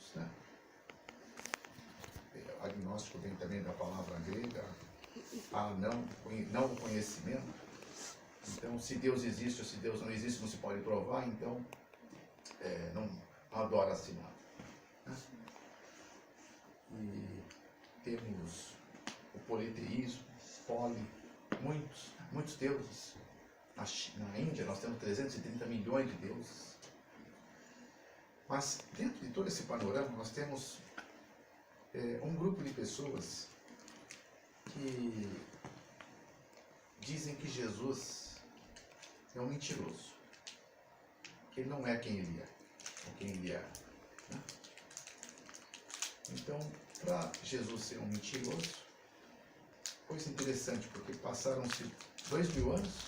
Deus, né? O agnóstico vem também da palavra grega, não conhecimento. Então, se Deus existe ou se Deus não existe, não se pode provar, então não adora-se nada, né? E temos o politeísmo, muitos deuses. Na Índia nós temos 330 milhões de deuses. Mas dentro de todo esse panorama nós temos um grupo de pessoas que dizem que Jesus é um mentiroso, que ele não é quem ele é, ou quem ele era, né? Então, para Jesus ser um mentiroso, coisa interessante, porque passaram-se 2000 anos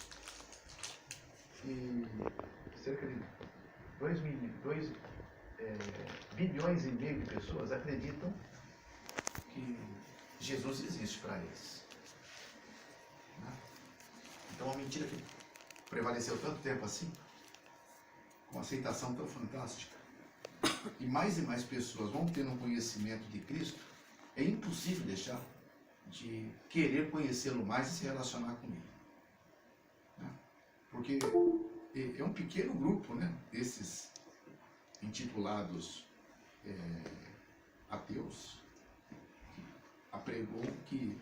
e cerca de 2 bilhões e meio de pessoas acreditam que Jesus existe para eles, né? Então, uma mentira que prevaleceu tanto tempo assim, com uma aceitação tão fantástica, e mais pessoas vão tendo um conhecimento de Cristo, é impossível deixar de querer conhecê-lo mais e se relacionar com ele, né? Porque é um pequeno grupo, né, desses intitulados ateus, que apregou que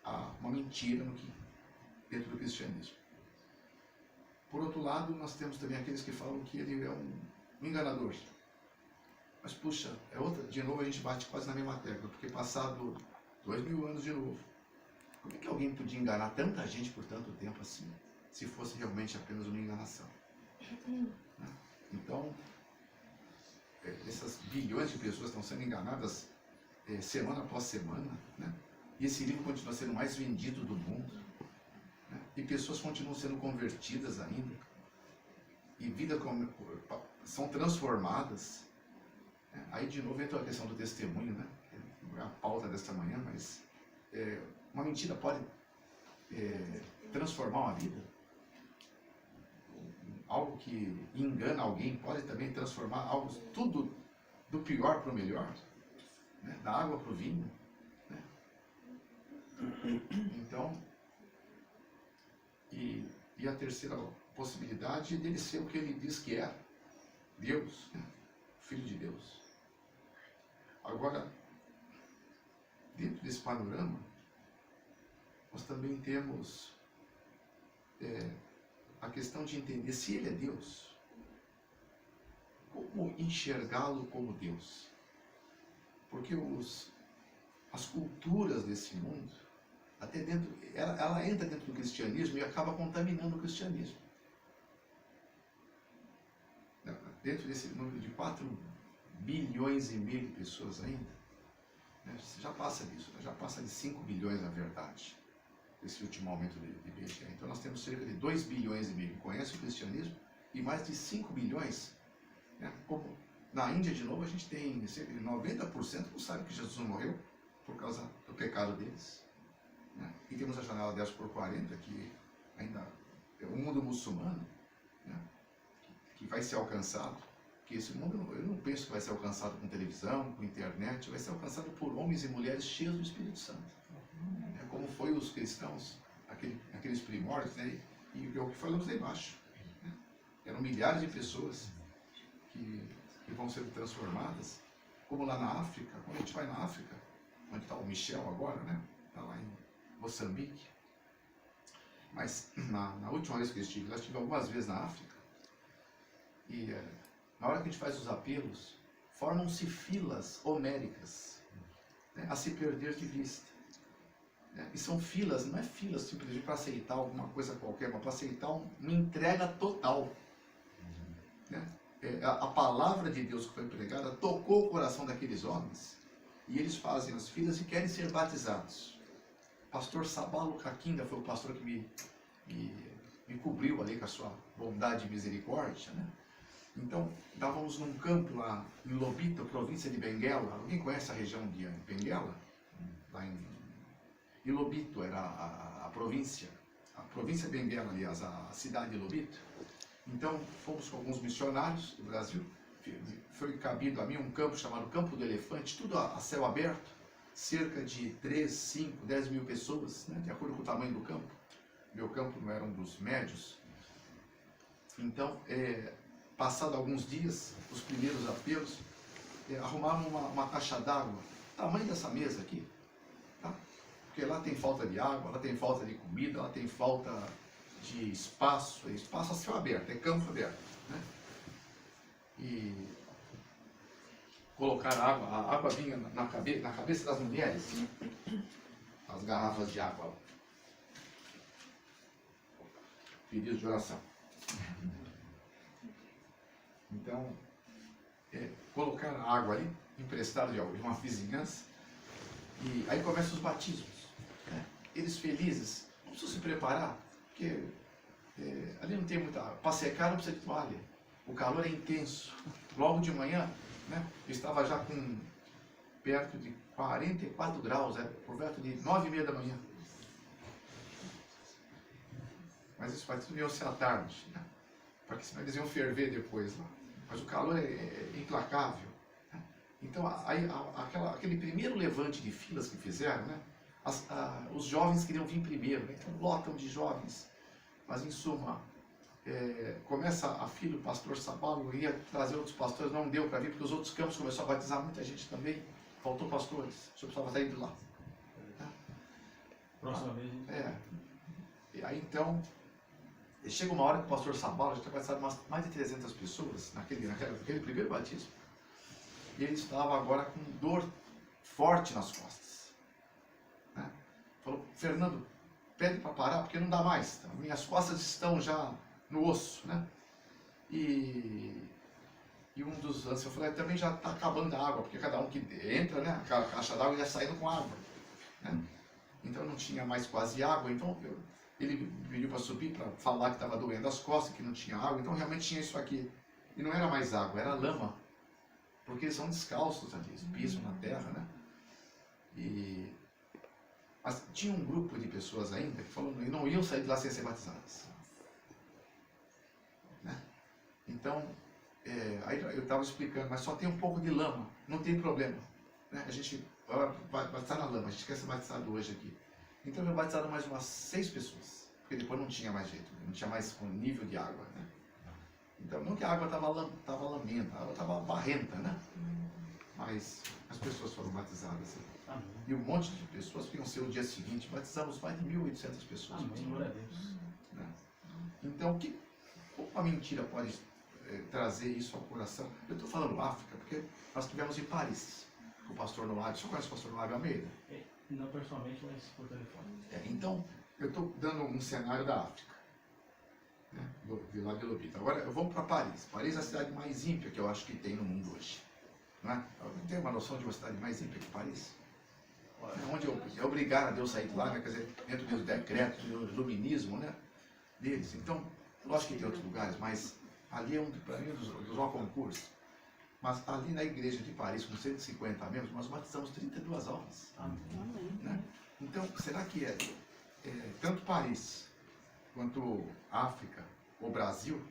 há uma mentira dentro do cristianismo. Por outro lado, nós temos também aqueles que falam que ele é um enganador. Mas, puxa, de novo a gente bate quase na mesma tecla, porque passado 2000 anos de novo, como é que alguém podia enganar tanta gente por tanto tempo assim, se fosse realmente apenas uma enganação, né? Então, essas bilhões de pessoas estão sendo enganadas semana após semana, né? E esse livro continua sendo o mais vendido do mundo, né? E pessoas continuam sendo convertidas ainda, e vidas são transformadas, né? Aí de novo entra a questão do testemunho, né? Não é a pauta desta manhã, mas uma mentira pode transformar uma vida. Algo que engana alguém pode também transformar algo, tudo do pior para o melhor, né? Da água para o vinho, né? Então, e a terceira possibilidade é dele ser o que ele diz que é, Deus, né? Filho de Deus. Agora, dentro desse panorama, nós também temos a questão de entender se ele é Deus, como enxergá-lo como Deus. Porque as culturas desse mundo, até dentro, ela entra dentro do cristianismo e acaba contaminando o cristianismo. Dentro desse número de 4 bilhões e meio de pessoas ainda, né, já passa disso, né, já passa de 5 bilhões na verdade, esse último aumento de IBGE. Então nós temos cerca de 2 bilhões e meio que conhecem o cristianismo e mais de 5 bilhões, né, como na Índia, de novo, a gente tem cerca de 90% que não sabe que Jesus morreu por causa do pecado deles, né? E temos a janela 10/40, que ainda é um mundo muçulmano, né, que vai ser alcançado, que esse mundo, eu não penso que vai ser alcançado com televisão, com internet, vai ser alcançado por homens e mulheres cheios do Espírito Santo. Como foi os cristãos, aqueles primórdios, né? E o que falamos lá embaixo, né? Eram milhares de pessoas que vão ser transformadas, como lá na África. Quando a gente vai na África, onde está o Michel agora, né? Está lá em Moçambique. Mas na última vez que eu estive, algumas vezes na África, e na hora que a gente faz os apelos, formam-se filas homéricas, né, a se perder de vista. E são filas, não é filas simplesmente para aceitar alguma coisa qualquer, mas para aceitar uma entrega total, né? A palavra de Deus que foi pregada tocou o coração daqueles homens, e eles fazem as filas e querem ser batizados. Pastor Sabalo Kakinda foi o pastor que me cobriu ali com a sua bondade e misericórdia, né? Então, estávamos num campo lá em Lobito, província de Benguela. Alguém conhece a região de Benguela? Lá em Lobito era a província Benguela, aliás, a cidade de Lobito. Então, fomos com alguns missionários do Brasil foi cabido a mim um campo chamado Campo do Elefante, tudo a céu aberto, cerca de 3, 5, 10 mil pessoas, né, de acordo com o tamanho do campo. Meu campo não era um dos médios. Então, passado alguns dias, os primeiros apelos, arrumaram uma caixa d'água, tamanho dessa mesa aqui, tá? Porque lá tem falta de água, lá tem falta de comida, lá tem falta de espaço, espaço a céu aberto, é campo aberto, né? E colocar água, a água vinha na cabeça das mulheres, as garrafas de água lá. Pedidos de oração. Então, colocar a água ali, emprestada de uma vizinhança, e aí começam os batismos, né? Eles felizes, não precisam se preparar, porque ali não tem muita água. Para secar não precisa de toalha, o calor é intenso. Logo de manhã, né, eu estava já com perto de 44 graus, por perto de 9h30 da manhã. Mas esses batismos iam ser à tarde, né? Porque senão eles iam ferver depois lá. Mas o calor é implacável, né? Então, aí, aquele primeiro levante de filas que fizeram, né? Os jovens queriam vir primeiro, né? Então lotam de jovens. Mas, em suma, começa a fila, o pastor Sabalo ia trazer outros pastores, não deu para vir, porque os outros campos começaram a batizar muita gente também. Faltou pastores, o senhor precisava estar indo lá. Próxima vez. E aí, então, chega uma hora que o pastor Sabalo já tinha batizado mais de 300 pessoas naquele primeiro batismo. E ele estava agora com dor forte nas costas, né? Falou: Fernando, pede para parar porque não dá mais. Minhas costas estão já no osso, né? E um dos anciãos falou: também já está acabando a água, porque cada um que entra, né? A caixa d'água ia saindo com água, né? Então não tinha mais quase água. Então ele me pediu para subir para falar que estava doendo as costas, que não tinha água. Então realmente tinha isso aqui. E não era mais água, era lama. Porque eles são descalços ali, eles pisam na terra, né? Mas tinha um grupo de pessoas ainda que falou que não iam sair de lá sem ser batizadas, né? Então, aí eu estava explicando, mas só tem um pouco de lama, não tem problema, né? A gente vai batizar na lama, a gente quer ser batizado hoje aqui. Então eu batizado mais umas 6 pessoas, porque depois não tinha mais jeito, não tinha mais nível de água, né? Então, não que a água estava lamenta, a água estava barrenta, né? Mas as pessoas foram batizadas. E um monte de pessoas que iam ser o dia seguinte, batizamos mais de 1.800 pessoas. Glória a Deus. Né? Então, como a mentira pode trazer isso ao coração? Eu estou falando África, porque nós tivemos em Paris, com o pastor Noab. Você conhece o pastor Noab Almeida? Não pessoalmente, mas por telefone. Então, eu estou dando um cenário da África, né? De lá de Lobito. Agora, eu vou para Paris. Paris é a cidade mais ímpia que eu acho que tem no mundo hoje. Não é? Eu tenho uma noção de uma cidade mais ímpia que Paris? Onde é obrigar a Deus sair de lá, né? Quer dizer, dentro dos decretos, do iluminismo, né? Deles. Então, lógico que tem outros lugares, mas ali é para mim, dos concursos. Mas ali na igreja de Paris, com 150 membros, nós batizamos 32 almas. Né? Então, será que tanto Paris quanto África ou Brasil,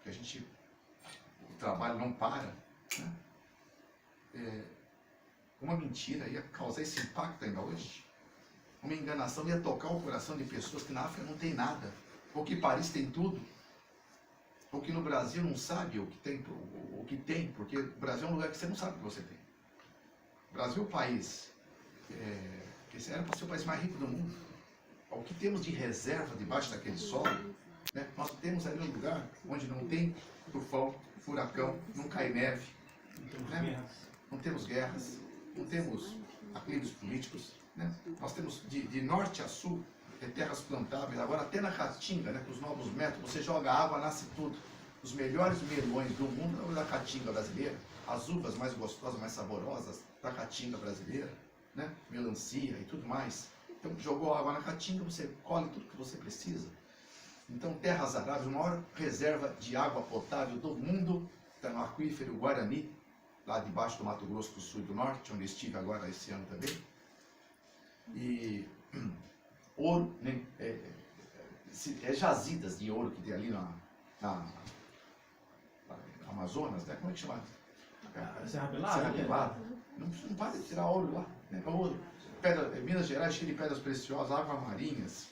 que o trabalho não para, né? Uma mentira ia causar esse impacto ainda hoje? Uma enganação ia tocar o coração de pessoas que na África não tem nada, ou que Paris tem tudo, ou que no Brasil não sabe o que tem, porque o Brasil é um lugar que você não sabe o que você tem. O Brasil é o país que era para ser o país mais rico do mundo. O que temos de reserva debaixo daquele solo, né? Nós temos ali um lugar onde não tem tufão, furacão, não cai neve, né? Não temos guerras, não temos aclives políticos, né? Nós temos de norte a sul terras plantáveis. Agora até na Caatinga, né, com os novos métodos, você joga água, nasce tudo. Os melhores melões do mundo são da Caatinga brasileira, as uvas mais gostosas, mais saborosas da Caatinga brasileira, né? Melancia e tudo mais. Então jogou água na Caatinga, você colhe tudo que você precisa. Então terras aráveis, a maior reserva de água potável do mundo está no aquífero Guarani, lá debaixo do Mato Grosso do Sul e do Norte, onde estive agora esse ano também. E ouro, né? Jazidas de ouro que tem ali Amazonas, né? Como é que chama? Serra Pelada? Serra Pelada. Não para de tirar ouro lá, né? Ouro. Minas Gerais cheio de pedras preciosas, águas marinhas,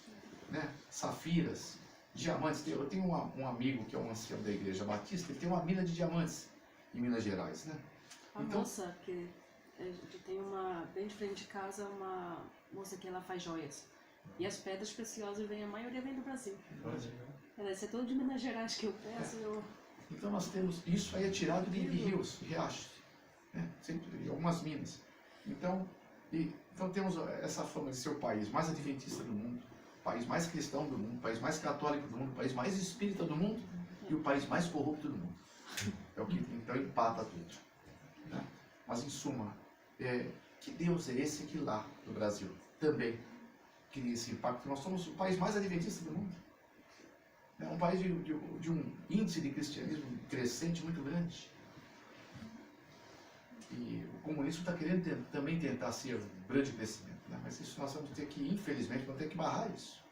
né? Safiras, diamantes. Eu tenho um amigo que é um ancião da Igreja Batista, ele tem uma mina de diamantes em Minas Gerais, né? A moça que tem uma, bem de frente de casa, uma moça que ela faz joias. E as pedras preciosas, a maioria vem do Brasil. Deve ser todo de Minas Gerais que eu peço. Então nós temos, isso aí é tirado de rios, de riachos, né? Sempre, de algumas minas. Então temos essa fama de ser o país mais adventista do mundo, o país mais cristão do mundo, o país mais católico do mundo, o país mais espírita do mundo e o país mais corrupto do mundo. É o que então empata tudo, né? Mas em suma, que Deus é esse que lá no Brasil também cria esse impacto? Nós somos o país mais adventista do mundo. É um país de um índice de cristianismo crescente muito grande. E o comunismo está querendo também tentar ser um grande crescimento, né? Mas isso nós vamos ter que, infelizmente, vamos ter que barrar isso.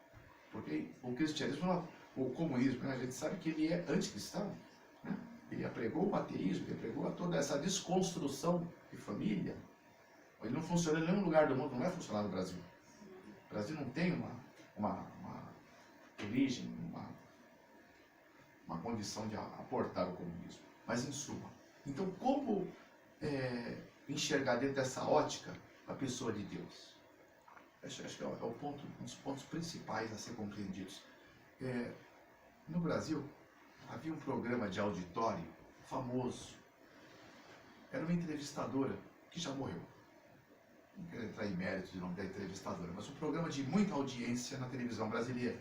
Porque o cristianismo, o comunismo, né, a gente sabe que ele é anticristão, né? Ele apregou o ateísmo, ele apregou toda essa desconstrução de família. Ele não funciona em nenhum lugar do mundo, não vai funcionar no Brasil. O Brasil não tem uma origem, uma condição de aportar o comunismo. Mas em suma, então como enxergar dentro dessa ótica a pessoa de Deus? Acho que é um dos pontos principais a ser compreendidos. No Brasil, havia um programa de auditório famoso. Era uma entrevistadora que já morreu. Não quero entrar em mérito de nome da entrevistadora, mas um programa de muita audiência na televisão brasileira.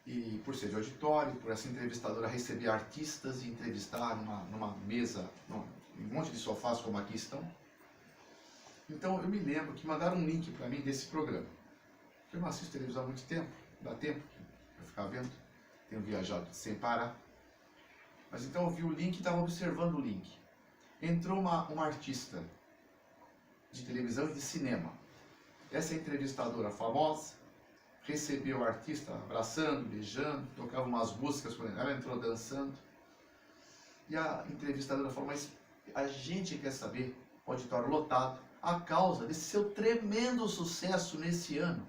E por ser de auditório, por essa entrevistadora receber artistas e entrevistar numa mesa, um monte de sofás como aqui estão. Então eu me lembro que mandaram um link para mim desse programa. Eu não assisto televisão há muito tempo, dá tempo para ficar vendo, tenho viajado sem parar. Mas então eu vi o link e estava observando o link. Entrou uma artista de televisão e de cinema. Essa entrevistadora famosa recebeu o artista abraçando, beijando, tocava umas músicas quando ela entrou dançando. E a entrevistadora falou, mas a gente quer saber, o auditório lotado, a causa desse seu tremendo sucesso nesse ano,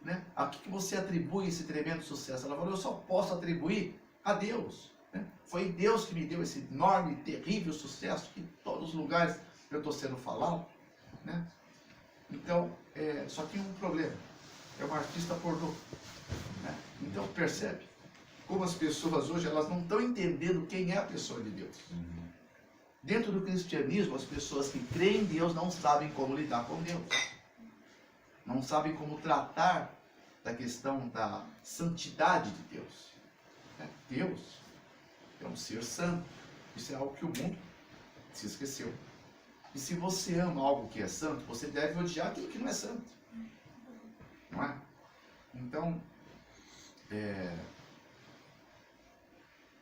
né? A que você atribui esse tremendo sucesso? Ela falou, eu só posso atribuir a Deus, né? Foi Deus que me deu esse enorme, terrível sucesso que em todos os lugares eu estou sendo falado, né? Então, só tem um problema. É uma artista pornô, né? Então percebe como as pessoas hoje elas não estão entendendo quem é a pessoa de Deus. Dentro do cristianismo, as pessoas que creem em Deus não sabem como lidar com Deus, não sabem como tratar da questão da santidade de Deus. Deus é um ser santo. Isso é algo que o mundo se esqueceu. E se você ama algo que é santo, você deve odiar aquilo que não é santo. Não é? Então,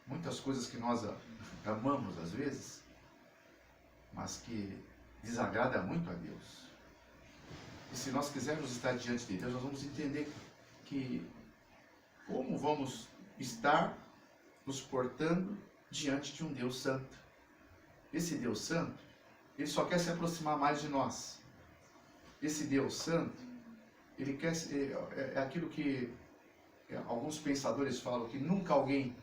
muitas coisas que nós amamos às vezes, mas que desagrada muito a Deus. E se nós quisermos estar diante de Deus, nós vamos entender que como vamos estar nos portando diante de um Deus santo. Esse Deus santo, ele só quer se aproximar mais de nós. Esse Deus santo, ele quer é aquilo que alguns pensadores falam, que nunca alguém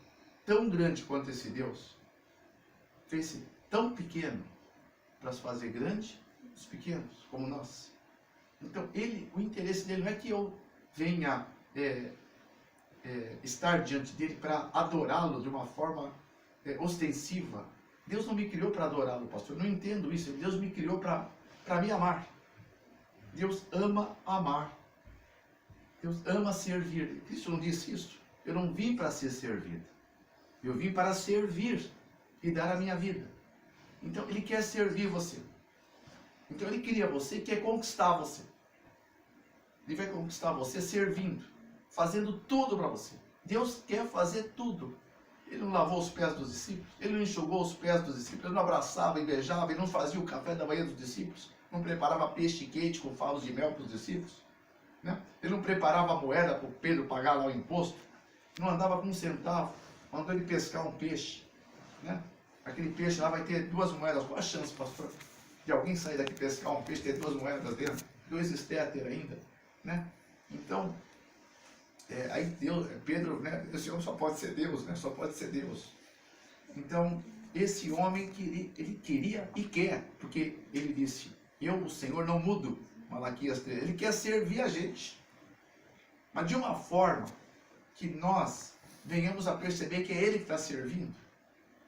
tão grande quanto esse Deus fez-se tão pequeno para se fazer grande os pequenos, como nós. Então, o interesse dele não é que eu venha estar diante dele para adorá-lo de uma forma ostensiva. Deus não me criou para adorá-lo, pastor. Eu não entendo isso. Deus me criou para me amar. Deus ama amar. Deus ama servir. Cristo não disse isso? Eu não vim para ser servido. Eu vim para servir e dar a minha vida. Então, Ele quer servir você. Então, Ele cria você e quer conquistar você. Ele vai conquistar você servindo, fazendo tudo para você. Deus quer fazer tudo. Ele não lavou os pés dos discípulos, Ele não enxugou os pés dos discípulos, Ele não abraçava e beijava, Ele não fazia o café da manhã dos discípulos, não preparava peixe quente com favos de mel para os discípulos, né? Ele não preparava a moeda para o Pedro pagar lá o imposto, não andava com um centavo, mandou ele pescar um peixe, né? Aquele peixe lá vai ter 2 moedas. Qual a chance, pastor, de alguém sair daqui pescar um peixe e ter 2 moedas dentro? 2 estéter ainda, né? Então, aí Deus, Pedro, né? Esse homem só pode ser Deus, né? Só pode ser Deus. Então, esse homem, ele queria e quer, porque ele disse, eu, o Senhor, não mudo. Malaquias 3. Ele quer servir a gente, mas de uma forma que nós venhamos a perceber que é Ele que está servindo.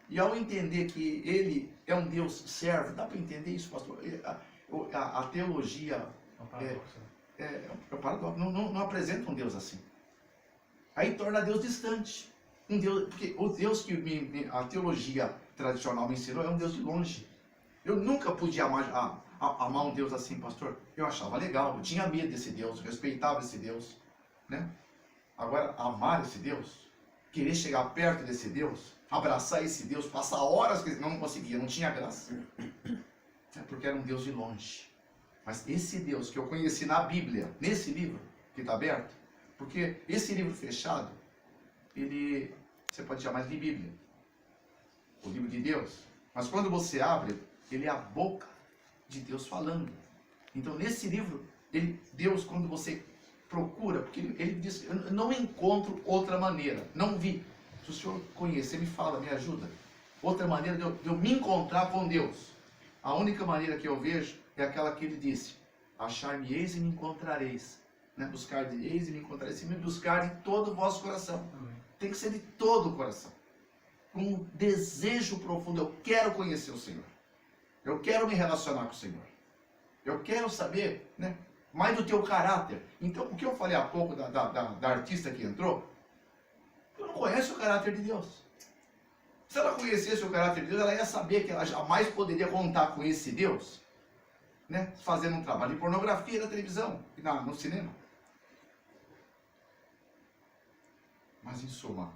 E ao entender que Ele é um Deus servo, dá para entender isso, pastor? A teologia não apresenta um Deus assim. Aí torna Deus distante. Um Deus, porque o Deus que a teologia tradicional me ensinou é um Deus de longe. Eu nunca podia amar um Deus assim, pastor. Eu achava legal, eu tinha medo desse Deus, eu respeitava esse Deus, né? Agora, amar esse Deus, querer chegar perto desse Deus, abraçar esse Deus, passar horas que não conseguia, não tinha graça. Porque era um Deus de longe. Mas esse Deus que eu conheci na Bíblia, nesse livro que está aberto, porque esse livro fechado, você pode chamar de Bíblia, o livro de Deus. Mas quando você abre, ele é a boca de Deus falando. Então nesse livro, Deus, quando você procura, porque ele diz, eu não encontro outra maneira, não vi. Se o senhor conhecer, me fala, me ajuda. Outra maneira de eu me encontrar com Deus. A única maneira que eu vejo é aquela que ele disse, achar-me-eis e me encontrareis. Né? Buscar-me-eis e me encontrareis. Se me buscar de todo o vosso coração. Tem que ser de todo o coração. Com um desejo profundo, eu quero conhecer o Senhor. Eu quero me relacionar com o Senhor. Eu quero saber, né, mais do teu caráter. Então, o que eu falei há pouco da artista que entrou, ela não conhece o caráter de Deus. Se ela conhecesse o caráter de Deus, ela ia saber que ela jamais poderia contar com esse Deus, né, fazendo um trabalho de pornografia na televisão e no cinema. Mas, em suma,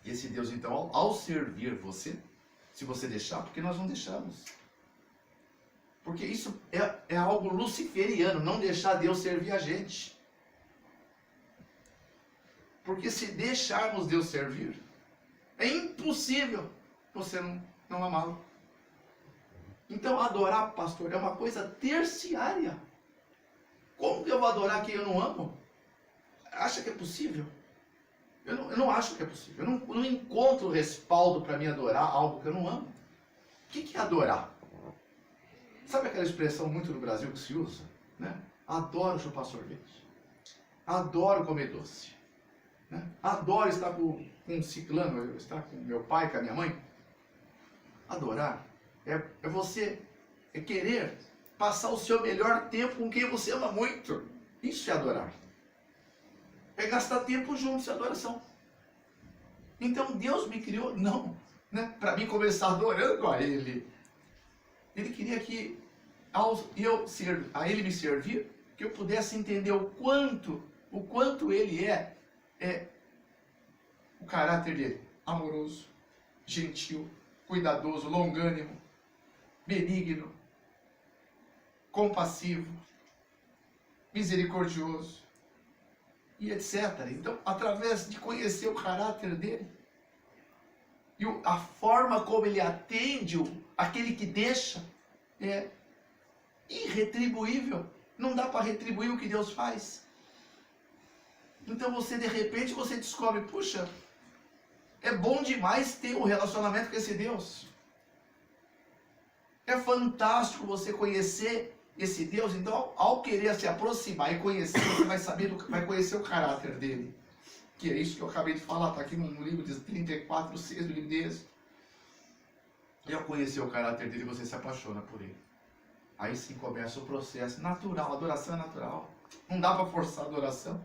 esse Deus, então, ao servir você, se você deixar, porque nós não deixamos. Porque isso é algo luciferiano, não deixar Deus servir a gente. Porque se deixarmos Deus servir, é impossível você não amá-lo. Então adorar, pastor, é uma coisa terciária. Como que eu vou adorar quem eu não amo? Acha que é possível? Eu não acho que é possível. Eu não encontro respaldo para me adorar algo que eu não amo. O que é adorar? Sabe aquela expressão muito no Brasil que se usa? Né? Adoro chupar sorvete. Adoro comer doce. Né? Adoro estar com um ciclano, estar com meu pai, com a minha mãe. Adorar é você querer passar o seu melhor tempo com quem você ama muito. Isso é adorar. É gastar tempo juntos, isso é adoração. Então Deus me criou, não, né, para mim começar adorando a Ele. Ele queria que, a Ele me servir, que eu pudesse entender o quanto Ele é o caráter dele, amoroso, gentil, cuidadoso, longânimo, benigno, compassivo, misericordioso, e etc. Então, através de conhecer o caráter dele, e a forma como ele atende aquele que deixa, é irretribuível. Não dá para retribuir o que Deus faz. Então de repente você descobre, puxa, é bom demais ter um relacionamento com esse Deus. É fantástico você conhecer esse Deus. Então, ao querer se aproximar e conhecer, você vai conhecer o caráter dele. Que é isso que eu acabei de falar, está aqui no livro de 34:6 do livro de Êxodo. E ao conhecer o caráter dele, você se apaixona por ele. Aí sim começa o processo natural, a adoração é natural. Não dá para forçar a adoração.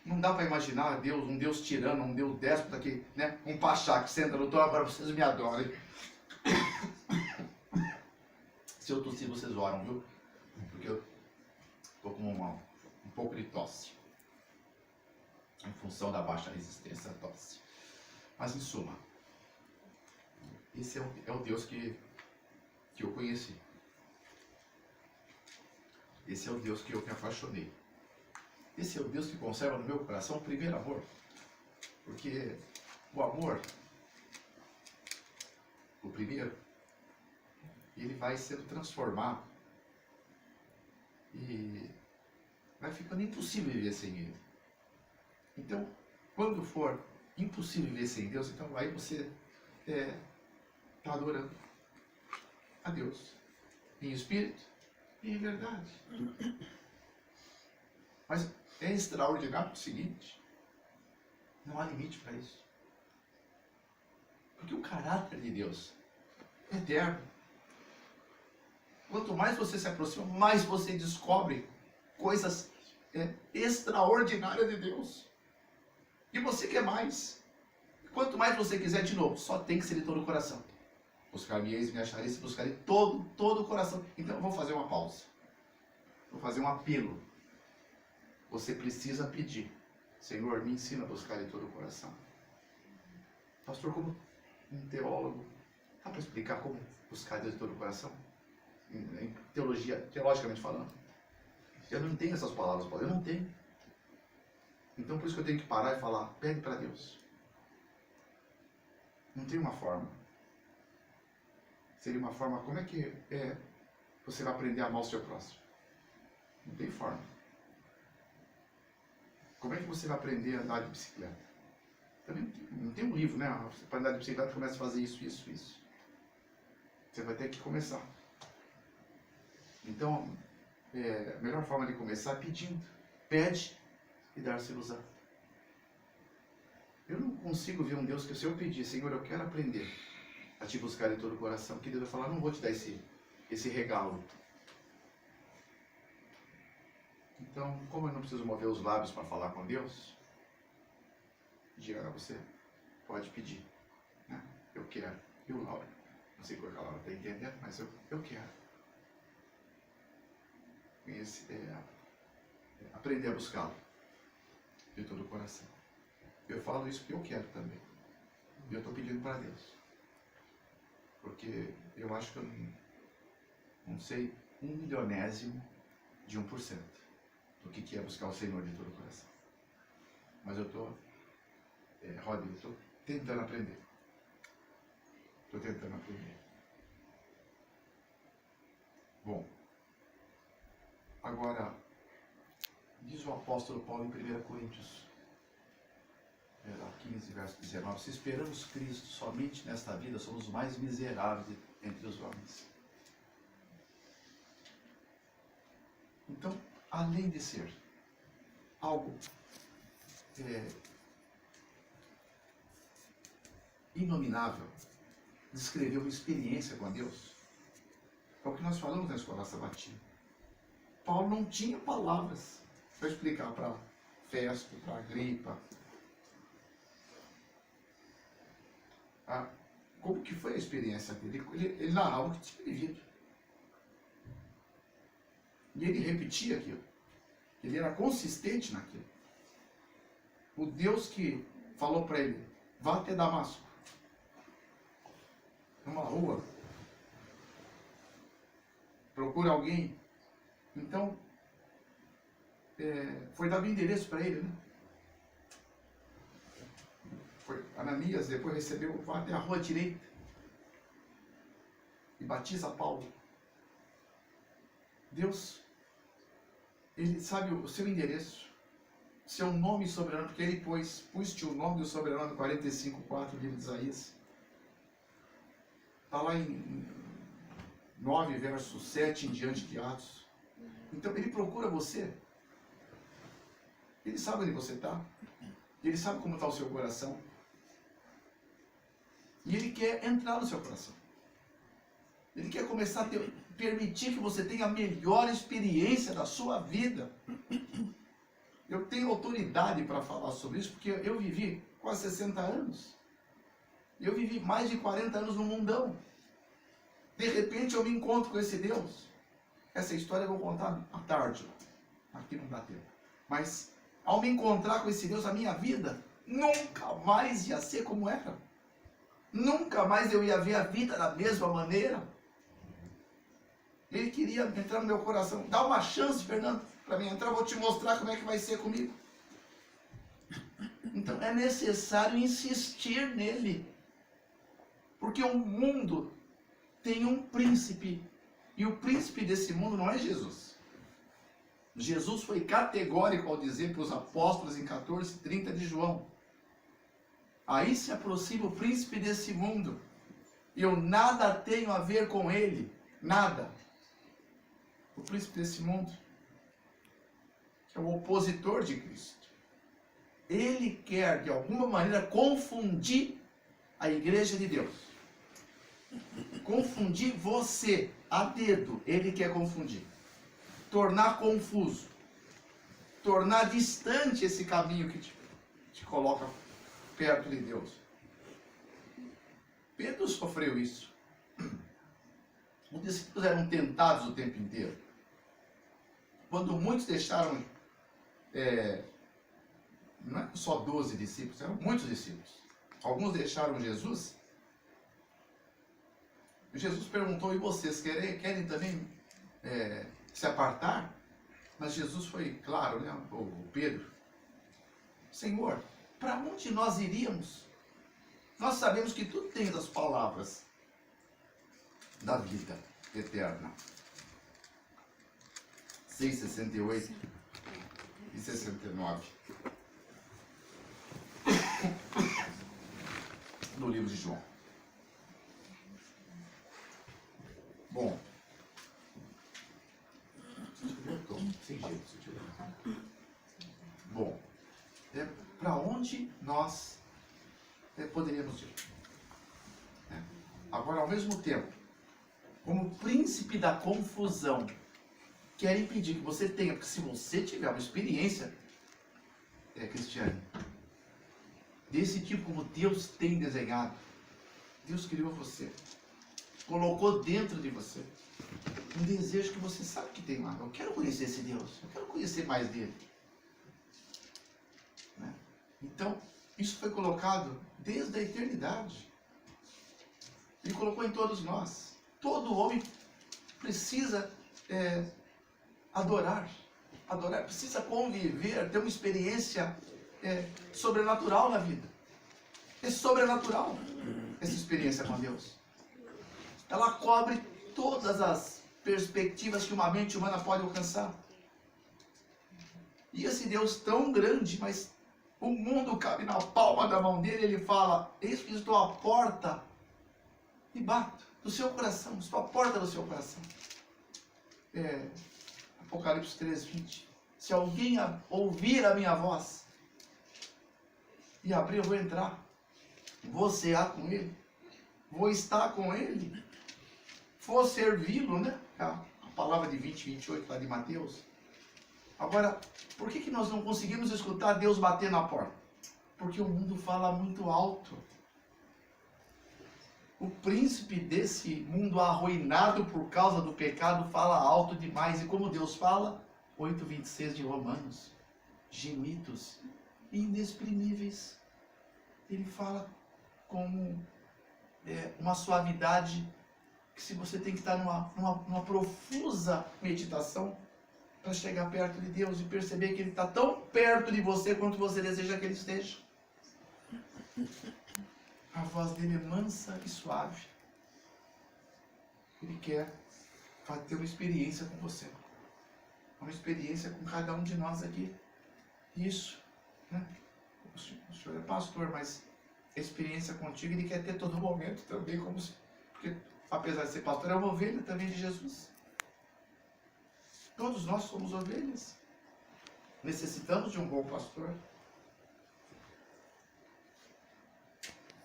Não dá para imaginar Deus, um Deus tirano, um Deus déspota, que, né, um pachá que senta no trono, agora vocês me adorem. Se eu tossir, vocês oram, viu? Porque eu estou com um pouco de tosse. Em função da baixa resistência à tosse. Mas em suma, esse é o Deus que eu conheci. Esse é o Deus que eu me apaixonei. Esse é o Deus que conserva no meu coração o primeiro amor. Porque o amor, o primeiro, ele vai sendo transformado e vai ficando impossível viver sem ele. Então, quando for impossível viver sem Deus, então aí você está adorando a Deus em espírito e em verdade. Mas é extraordinário o seguinte, não há limite para isso. Porque o caráter de Deus é eterno. Quanto mais você se aproxima, mais você descobre coisas extraordinárias de Deus. E você quer mais. Quanto mais você quiser, de novo, só tem que ser de todo o coração. Buscar-me-eis e me achareis, se buscarei todo o coração. Então eu vou fazer uma pausa. Vou fazer um apelo. Você precisa pedir. Senhor, me ensina a buscar de todo o coração. Pastor, como um teólogo, dá para explicar como buscar Deus de todo o coração? Em teologicamente falando. Eu não tenho essas palavras, Paulo. Eu não tenho. Então por isso que eu tenho que parar e falar, pede para Deus. Não tem uma forma. Seria uma forma, como é que você vai aprender a amar o seu próximo? Não tem forma. Como é que você vai aprender a andar de bicicleta? Também não tem um livro, né? Para andar de bicicleta, começa a fazer isso. Você vai ter que começar. Então, a melhor forma de começar é pedindo. Pede e dar-se ilusão. Eu não consigo ver um Deus que se eu pedir, Senhor, eu quero aprender a te buscar de todo o coração, que Deus vai falar, não vou te dar esse regalo. Então, como eu não preciso mover os lábios para falar com Deus, diga a você, pode pedir. Né? Eu quero. E o Laura? Não sei qual é que a Laura está entendendo, mas eu quero. Aprender a buscá-lo de todo o coração. Eu falo isso porque eu quero também. E eu estou pedindo para Deus. Porque eu acho que eu não sei 1/1000 de 1% do que é buscar o Senhor de todo o coração. Mas eu estou, Rod, eu estou tentando aprender. Estou tentando aprender. Bom, agora, diz o apóstolo Paulo em 1 Coríntios 15, verso 19, se esperamos Cristo somente nesta vida, somos os mais miseráveis entre os homens. Então, além de ser algo inominável, descrever uma experiência com Deus, é o que nós falamos na escola sabatina. Paulo não tinha palavras para explicar para Festo, para Agripa, como que foi a experiência dele. Ele narrava o que tinha vivido. E ele repetia aquilo. Ele era consistente naquilo. O Deus que falou para ele, vá até Damasco, numa rua, procura alguém. Então, foi dado endereço para ele, né? Ananias depois recebeu, vá até a rua direita e batiza Paulo. Deus, Ele sabe o seu endereço, seu nome soberano, porque Ele pus-te o nome do soberano no 45:4, livro de Isaías. Está lá em 9, verso 7 em diante de Atos. Então Ele procura você. Ele sabe onde você está. Ele sabe como está o seu coração. E Ele quer entrar no seu coração. Ele quer começar a permitir que você tenha a melhor experiência da sua vida. Eu tenho autoridade para falar sobre isso, porque eu vivi quase 60 anos. Eu vivi mais de 40 anos no mundão. De repente eu me encontro com esse Deus. Essa história eu vou contar à tarde. Aqui não dá tempo. Mas ao me encontrar com esse Deus, a minha vida nunca mais ia ser como era. Nunca mais eu ia ver a vida da mesma maneira. Ele queria entrar no meu coração. Dá uma chance, Fernando, para mim entrar. Eu vou te mostrar como é que vai ser comigo. Então Então é necessário insistir nele. Porque o mundo tem um príncipe. E o príncipe desse mundo não é Jesus. Jesus foi categórico ao dizer para os apóstolos em 14:30 de João: aí se aproxima o príncipe desse mundo. E eu nada tenho a ver com ele. Nada. O príncipe desse mundo é o opositor de Cristo. Ele quer, de alguma maneira, confundir a igreja de Deus. Confundir você a dedo. Ele quer confundir. Tornar confuso. Tornar distante esse caminho que te coloca perto de Deus. Pedro sofreu isso. Os discípulos eram tentados o tempo inteiro. Quando muitos deixaram, não é só 12 discípulos, eram muitos discípulos. Alguns deixaram Jesus. E Jesus perguntou: e vocês querem também se apartar? Mas Jesus foi claro, né? O Pedro: Senhor, para onde nós iríamos? Nós sabemos que tu tens as palavras da vida eterna. 6:68 e 69. No livro de João. Bom. Sem jeito, se eu tiver. Bom. Para onde nós poderíamos ir? Agora, ao mesmo tempo, como príncipe da confusão, quer impedir que você tenha, porque se você tiver uma experiência, Cristiane, desse tipo como Deus tem desenhado, Deus criou você, colocou dentro de você um desejo que você sabe que tem lá. Eu quero conhecer esse Deus, eu quero conhecer mais dele. Né? Então, isso foi colocado desde a eternidade. Ele colocou em todos nós. Todo homem precisa adorar, precisa conviver, ter uma experiência sobrenatural na vida. É sobrenatural essa experiência com Deus. Ela cobre todas as perspectivas que uma mente humana pode alcançar. E esse Deus tão grande, mas o mundo cabe na palma da mão dele, ele fala: eis que estou à porta e bato do seu coração, estou à porta do seu coração. Apocalipse 3:20. Se alguém ouvir a minha voz e abrir, eu vou entrar, vou cear com ele, vou estar com ele, vou servi-lo, né? A palavra de 20:28 lá de Mateus. Agora, por que nós não conseguimos escutar Deus bater na porta? Porque o mundo fala muito alto. O príncipe desse mundo arruinado por causa do pecado fala alto demais. E como Deus fala? 8:26 de Romanos. Gemidos inexprimíveis. Ele fala com uma suavidade que se você tem que estar numa profusa meditação para chegar perto de Deus e perceber que Ele está tão perto de você quanto você deseja que Ele esteja. A voz dele é mansa e suave. Ele quer ter uma experiência com você. Uma experiência com cada um de nós aqui. Isso. Né? O senhor é pastor, mas a experiência contigo ele quer ter todo momento também. Porque apesar de ser pastor, é uma ovelha também de Jesus. Todos nós somos ovelhas. Necessitamos de um bom pastor.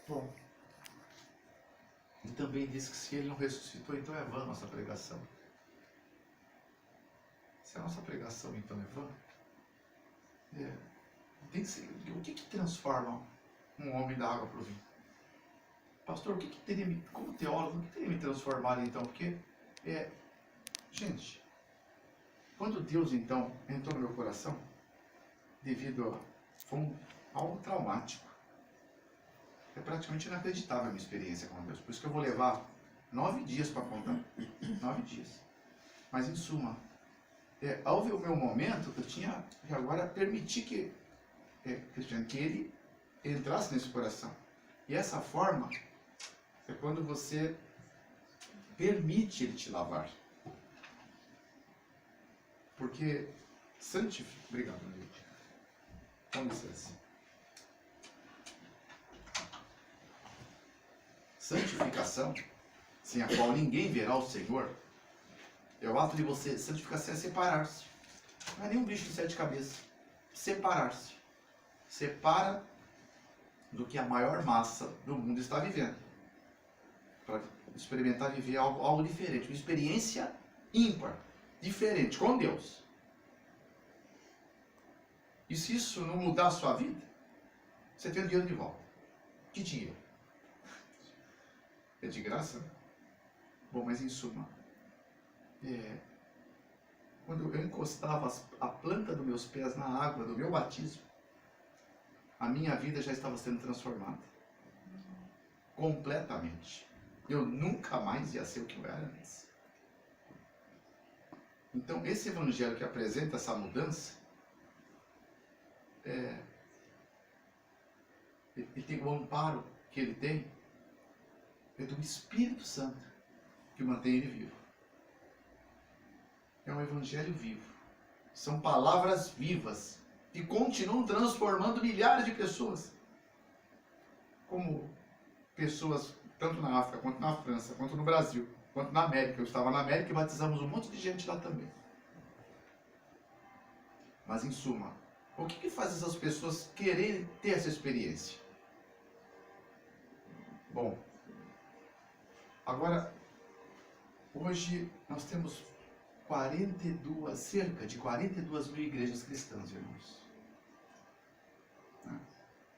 Bom, ele também diz que se ele não ressuscitou, então é vã a nossa pregação. Se a nossa pregação então é vã, o que transforma um homem da água para o vinho? Pastor, como teólogo, o que teria me transformado então? Porque, gente, quando Deus então entrou no meu coração, devido a algo traumático, é praticamente inacreditável a minha experiência com Deus. Por isso que eu vou levar 9 dias para contar. 9 dias. Mas em suma, houve o meu momento que eu tinha que agora permitir que Cristiano, que ele entrasse nesse coração. E essa forma é quando você permite ele te lavar. Porque obrigado, meu Deus. Com licença. Santificação, sem a qual ninguém verá o Senhor, é o ato de você, santificação é separar-se. Não é nenhum bicho de 7 cabeças. Separar-se. Separa do que a maior massa do mundo está vivendo. Para experimentar viver algo diferente. Uma experiência ímpar, diferente, com Deus. E se isso não mudar a sua vida, você tem o dinheiro de volta. Que dinheiro? É de graça? Bom, mas em suma, quando eu encostava a planta dos meus pés na água do meu batismo, a minha vida já estava sendo transformada. Completamente. Eu nunca mais ia ser o que eu era antes. Então, esse evangelho que apresenta essa mudança, ele tem o amparo que ele tem, é do Espírito Santo que mantém ele vivo. É um evangelho vivo. São palavras vivas que continuam transformando milhares de pessoas. Como pessoas, tanto na África, quanto na França, quanto no Brasil, quanto na América. Eu estava na América e batizamos um monte de gente lá também. Mas em suma, o que faz essas pessoas quererem ter essa experiência? Bom, agora, hoje nós temos cerca de 42 mil igrejas cristãs, irmãos.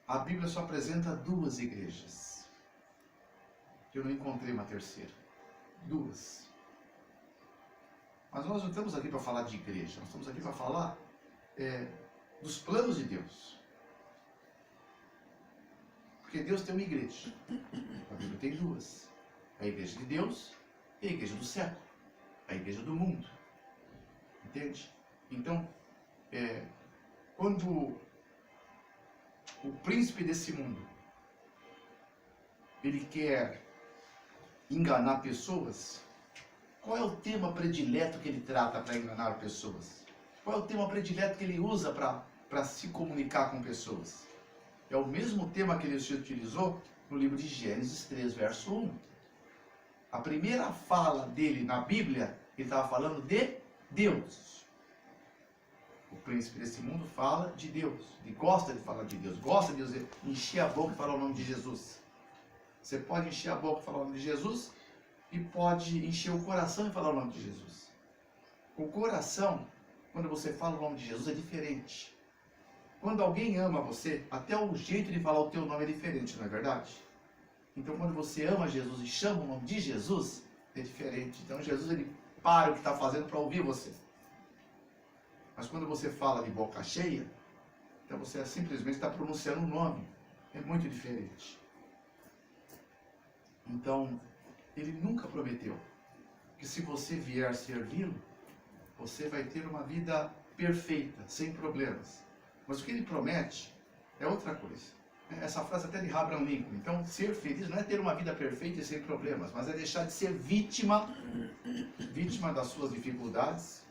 A Bíblia só apresenta 2 igrejas. Eu não encontrei uma terceira. 2. Mas nós não estamos aqui para falar de igreja, nós estamos aqui para falar dos planos de Deus. Porque Deus tem uma igreja. A Bíblia tem 2. A igreja de Deus e a igreja do século. A igreja do mundo. Entende? Então, quando o príncipe desse mundo ele quer enganar pessoas, qual é o tema predileto que ele trata para enganar pessoas? Qual é o tema predileto que ele usa para se comunicar com pessoas? É o mesmo tema que ele utilizou no livro de Gênesis 3, verso 1. A primeira fala dele na Bíblia, ele estava falando de Deus. O príncipe desse mundo fala de Deus. Ele gosta de falar de Deus. Gosta de encher a boca e falar o nome de Jesus. Você pode encher a boca e falar o nome de Jesus e pode encher o coração e falar o nome de Jesus. O coração, quando você fala o nome de Jesus, é diferente. Quando alguém ama você, até o jeito de falar o teu nome é diferente, não é verdade? Então, quando você ama Jesus e chama o nome de Jesus, é diferente. Então, Jesus, ele para o que está fazendo para ouvir você. Mas quando você fala de boca cheia, então você simplesmente está pronunciando um nome. É muito diferente. Então, ele nunca prometeu que se você vier servi-lo, você vai ter uma vida perfeita, sem problemas. Mas o que ele promete é outra coisa. Essa frase até de Abraham Lincoln. Então, ser feliz não é ter uma vida perfeita e sem problemas, mas é deixar de ser vítima das suas dificuldades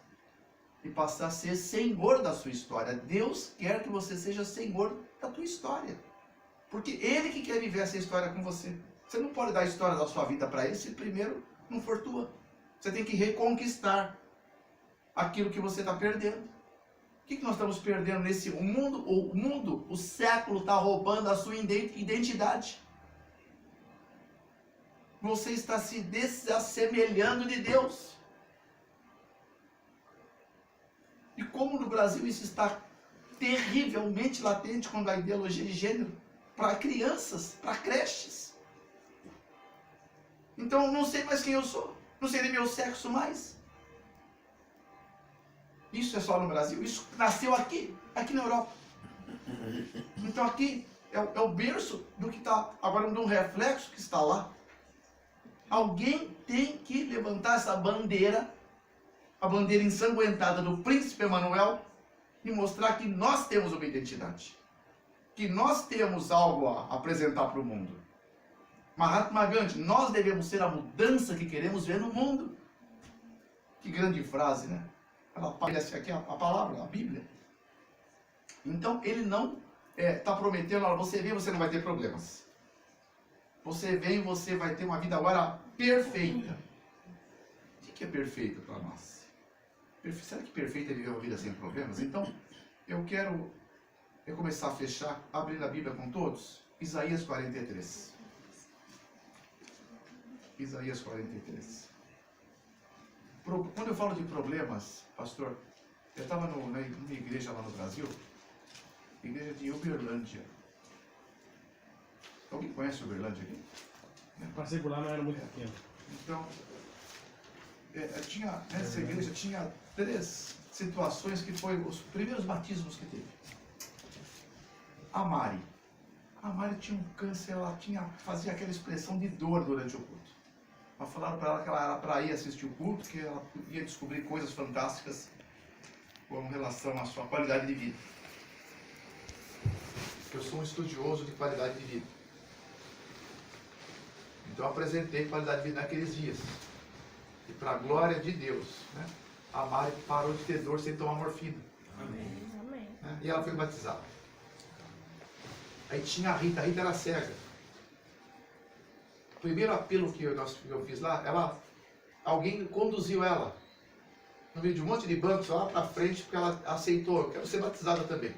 e passar a ser senhor da sua história. Deus quer que você seja senhor da tua história. Porque Ele que quer viver essa história com você. Você não pode dar a história da sua vida para Ele se primeiro não for tua. Você tem que reconquistar aquilo que você está perdendo. O que nós estamos perdendo nesse mundo? O mundo, o século está roubando a sua identidade. Você está se desassemelhando de Deus. E como no Brasil isso está terrivelmente latente quando a ideologia de gênero para crianças, para creches. Então eu não sei mais quem eu sou, não sei nem meu sexo mais. Isso é só no Brasil, isso nasceu aqui na Europa. Então aqui é o berço do que está, agora de um reflexo que está lá. Alguém tem que levantar essa bandeira, a bandeira ensanguentada do príncipe Emanuel, e mostrar que nós temos uma identidade. que nós temos algo a apresentar para o mundo. Mahatma Gandhi, nós devemos ser a mudança que queremos ver no mundo. Que grande frase, né? Ela aparece aqui a palavra, a Bíblia. Então, ele não está prometendo, olha, você vem, você não vai ter problemas. Você vem, você vai ter uma vida agora perfeita. O que é perfeito para nós? Será que perfeito é viver uma vida sem problemas? Então, eu quero começar a fechar, abrindo a Bíblia com todos. Isaías 43. Isaías 43. Quando eu falo de problemas, pastor, eu estava numa igreja lá no Brasil, igreja de Uberlândia. Alguém conhece Uberlândia aqui? Passei por lá, não era muito pequeno. Então, nessa igreja tinha 3 situações que foram os primeiros batismos que teve. A Mari tinha um câncer, ela fazia aquela expressão de dor durante o culto. Mas falaram para ela que ela era para ir assistir o culto, que ela ia descobrir coisas fantásticas com relação à sua qualidade de vida. Eu sou um estudioso de qualidade de vida. Então eu apresentei qualidade de vida naqueles dias. E para a glória de Deus, né, a Mari parou de ter dor sem tomar morfina. Amém. Né, e ela foi batizada. Aí tinha a Rita era cega. O primeiro apelo que eu fiz lá, alguém conduziu ela no meio de um monte de bancos lá para frente, porque ela aceitou, eu quero ser batizada também.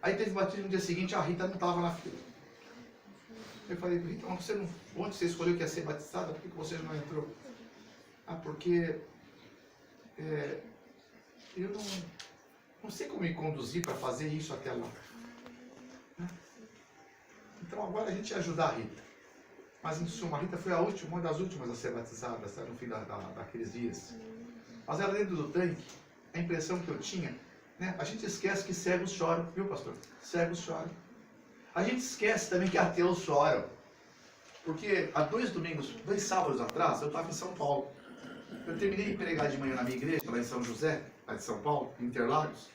Aí teve batismo no dia seguinte, a Rita não estava na fila. Eu falei, Rita, onde você escolheu que ia ser batizada, por que você não entrou? Porque eu não sei como me conduzir para fazer isso até lá. Então agora a gente ia ajudar a Rita. Mas em suma, a Rita foi uma das últimas a ser batizada, no fim daqueles dias. Mas ela dentro do tanque, a impressão que eu tinha, né? A gente esquece que cegos choram, viu, pastor? Cegos choram. A gente esquece também que ateus choram. Porque há 2 sábados atrás, eu estava em São Paulo. Eu terminei de pregar de manhã na minha igreja, lá em São José, lá de São Paulo, em Interlagos,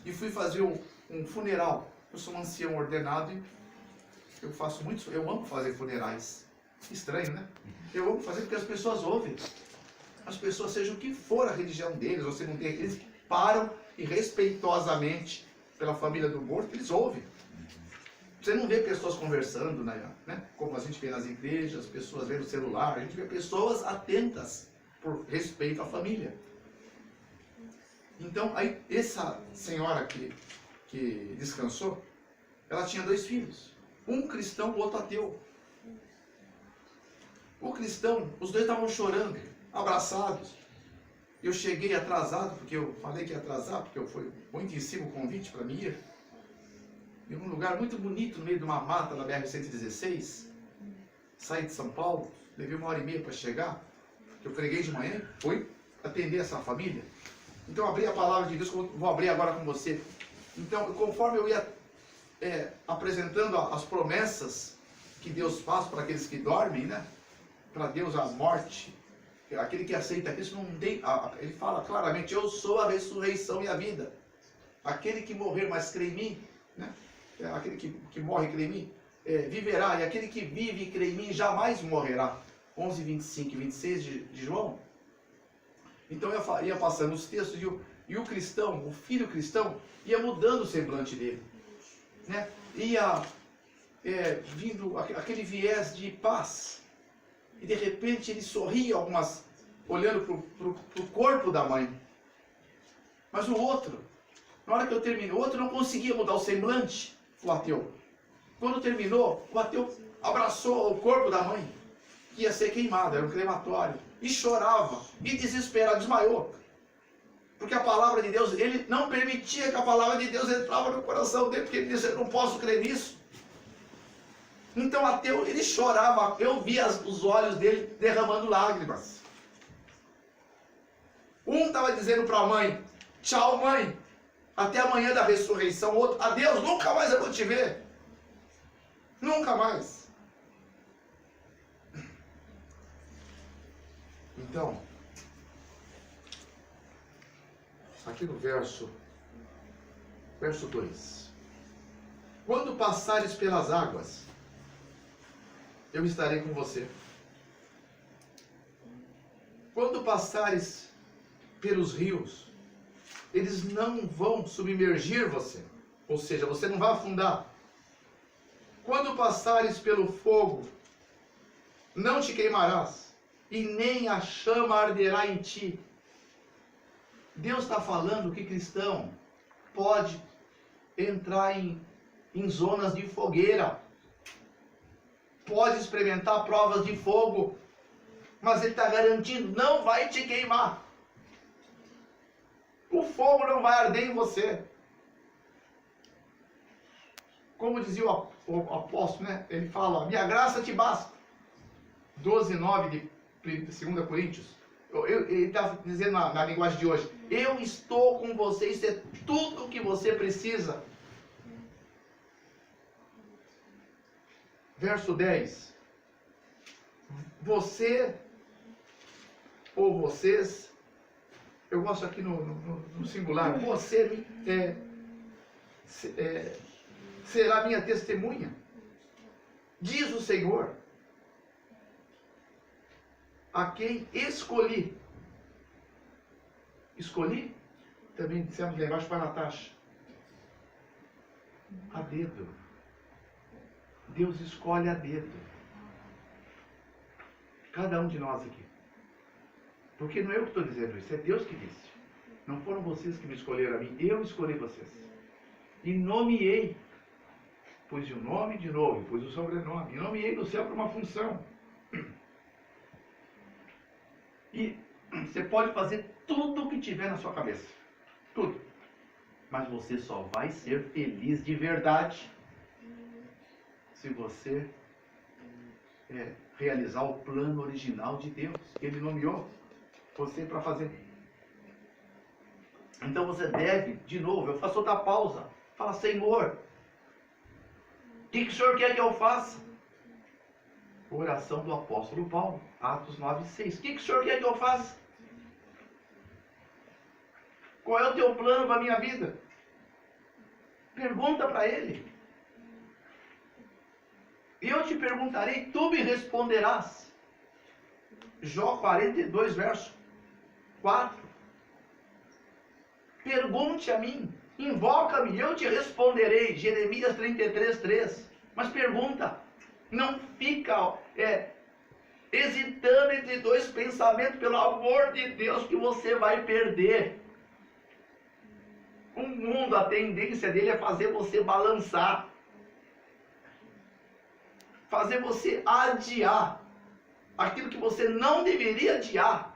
e fui fazer um funeral. Eu sou um ancião ordenado e eu amo fazer funerais. Estranho, né? Eu amo fazer porque as pessoas ouvem. As pessoas, seja o que for a religião deles, ou se não tem, eles param e respeitosamente pela família do morto, eles ouvem. Você não vê pessoas conversando, né? Como a gente vê nas igrejas, pessoas vendo o celular, a gente vê pessoas atentas por respeito à família. Então, aí, essa senhora que descansou, ela tinha 2 filhos. Um cristão, o outro ateu. O cristão, os 2 estavam chorando, abraçados. Eu cheguei atrasado, porque eu falei que ia atrasar, porque foi muito em cima o convite para mim ir. Em um lugar muito bonito, no meio de uma mata da BR-116. Saí de São Paulo, levei 1h30 para chegar. Eu preguei de manhã, fui atender essa família. Então, abri a palavra de Deus, como vou abrir agora com você. Então, conforme eu ia apresentando as promessas que Deus faz para aqueles que dormem, né? Para Deus a morte, aquele que aceita Cristo não tem, ele fala claramente, eu sou a ressurreição e a vida. Aquele que morrer, mas crê em mim, né? Aquele que morre e crê em mim, viverá, e aquele que vive e crê em mim jamais morrerá. 11, 25 e 26 de João. Então eu ia passando os textos e o cristão, o filho cristão, ia mudando o semblante dele. Né? Ia vindo aquele viés de paz. E de repente ele sorria, olhando para o corpo da mãe. Mas o outro, na hora que eu terminei, o outro não conseguia mudar o semblante, o ateu. Quando terminou, o ateu abraçou o corpo da mãe, que ia ser queimado, era um crematório, e chorava, e desesperado, desmaiou. Porque a palavra de Deus, ele não permitia que a palavra de Deus entrava no coração dele, porque ele disse, eu não posso crer nisso. Então o ateu, ele chorava, eu via os olhos dele derramando lágrimas. Um estava dizendo para a mãe, tchau mãe, até amanhã da ressurreição. O outro, adeus, nunca mais eu vou te ver. Nunca mais. Então, aqui no verso 2. quando passares pelas águas, eu estarei com você. Quando passares pelos rios, eles não vão submergir você. Ou seja, você não vai afundar. Quando passares pelo fogo, não te queimarás, e nem a chama arderá em ti. Deus está falando que cristão pode entrar em zonas de fogueira, pode experimentar provas de fogo, mas Ele está garantindo, não vai te queimar. O fogo não vai arder em você. Como dizia o apóstolo, né? Ele fala, minha graça te basta. 12:9 de 2 Coríntios. Ele está dizendo na linguagem de hoje, eu estou com você, isso é tudo o que você precisa. Verso 10. Você ou vocês, eu gosto aqui no singular, você será minha testemunha, diz o Senhor, a quem escolhi. Escolhi? Também dissemos lá embaixo para a Natasha. A dedo. Deus escolhe a dedo. Cada um de nós aqui. Porque não é eu que estou dizendo isso, é Deus que disse. Não foram vocês que me escolheram a mim, eu escolhi vocês. E nomeei. Pus o nome de novo, pus o sobrenome. E nomeei no céu para uma função. E você pode fazer tudo o que tiver na sua cabeça. Tudo. Mas você só vai ser feliz de verdade se você realizar o plano original de Deus. Ele nomeou você para fazer. Então você deve, de novo, eu faço outra pausa. Fala, Senhor, o que o Senhor quer que eu faça? Oração do apóstolo Paulo, Atos 9:6. O que o Senhor quer que eu faça? Qual é o teu plano para a minha vida? Pergunta para Ele. E eu te perguntarei, tu me responderás. Jó 42, verso 4. Pergunte a mim, invoca-me, eu te responderei. Jeremias 33, 3. Mas pergunta, não fica hesitando entre dois pensamentos, pelo amor de Deus, que você vai perder. O mundo, a tendência dele é fazer você balançar, fazer você adiar aquilo que você não deveria adiar.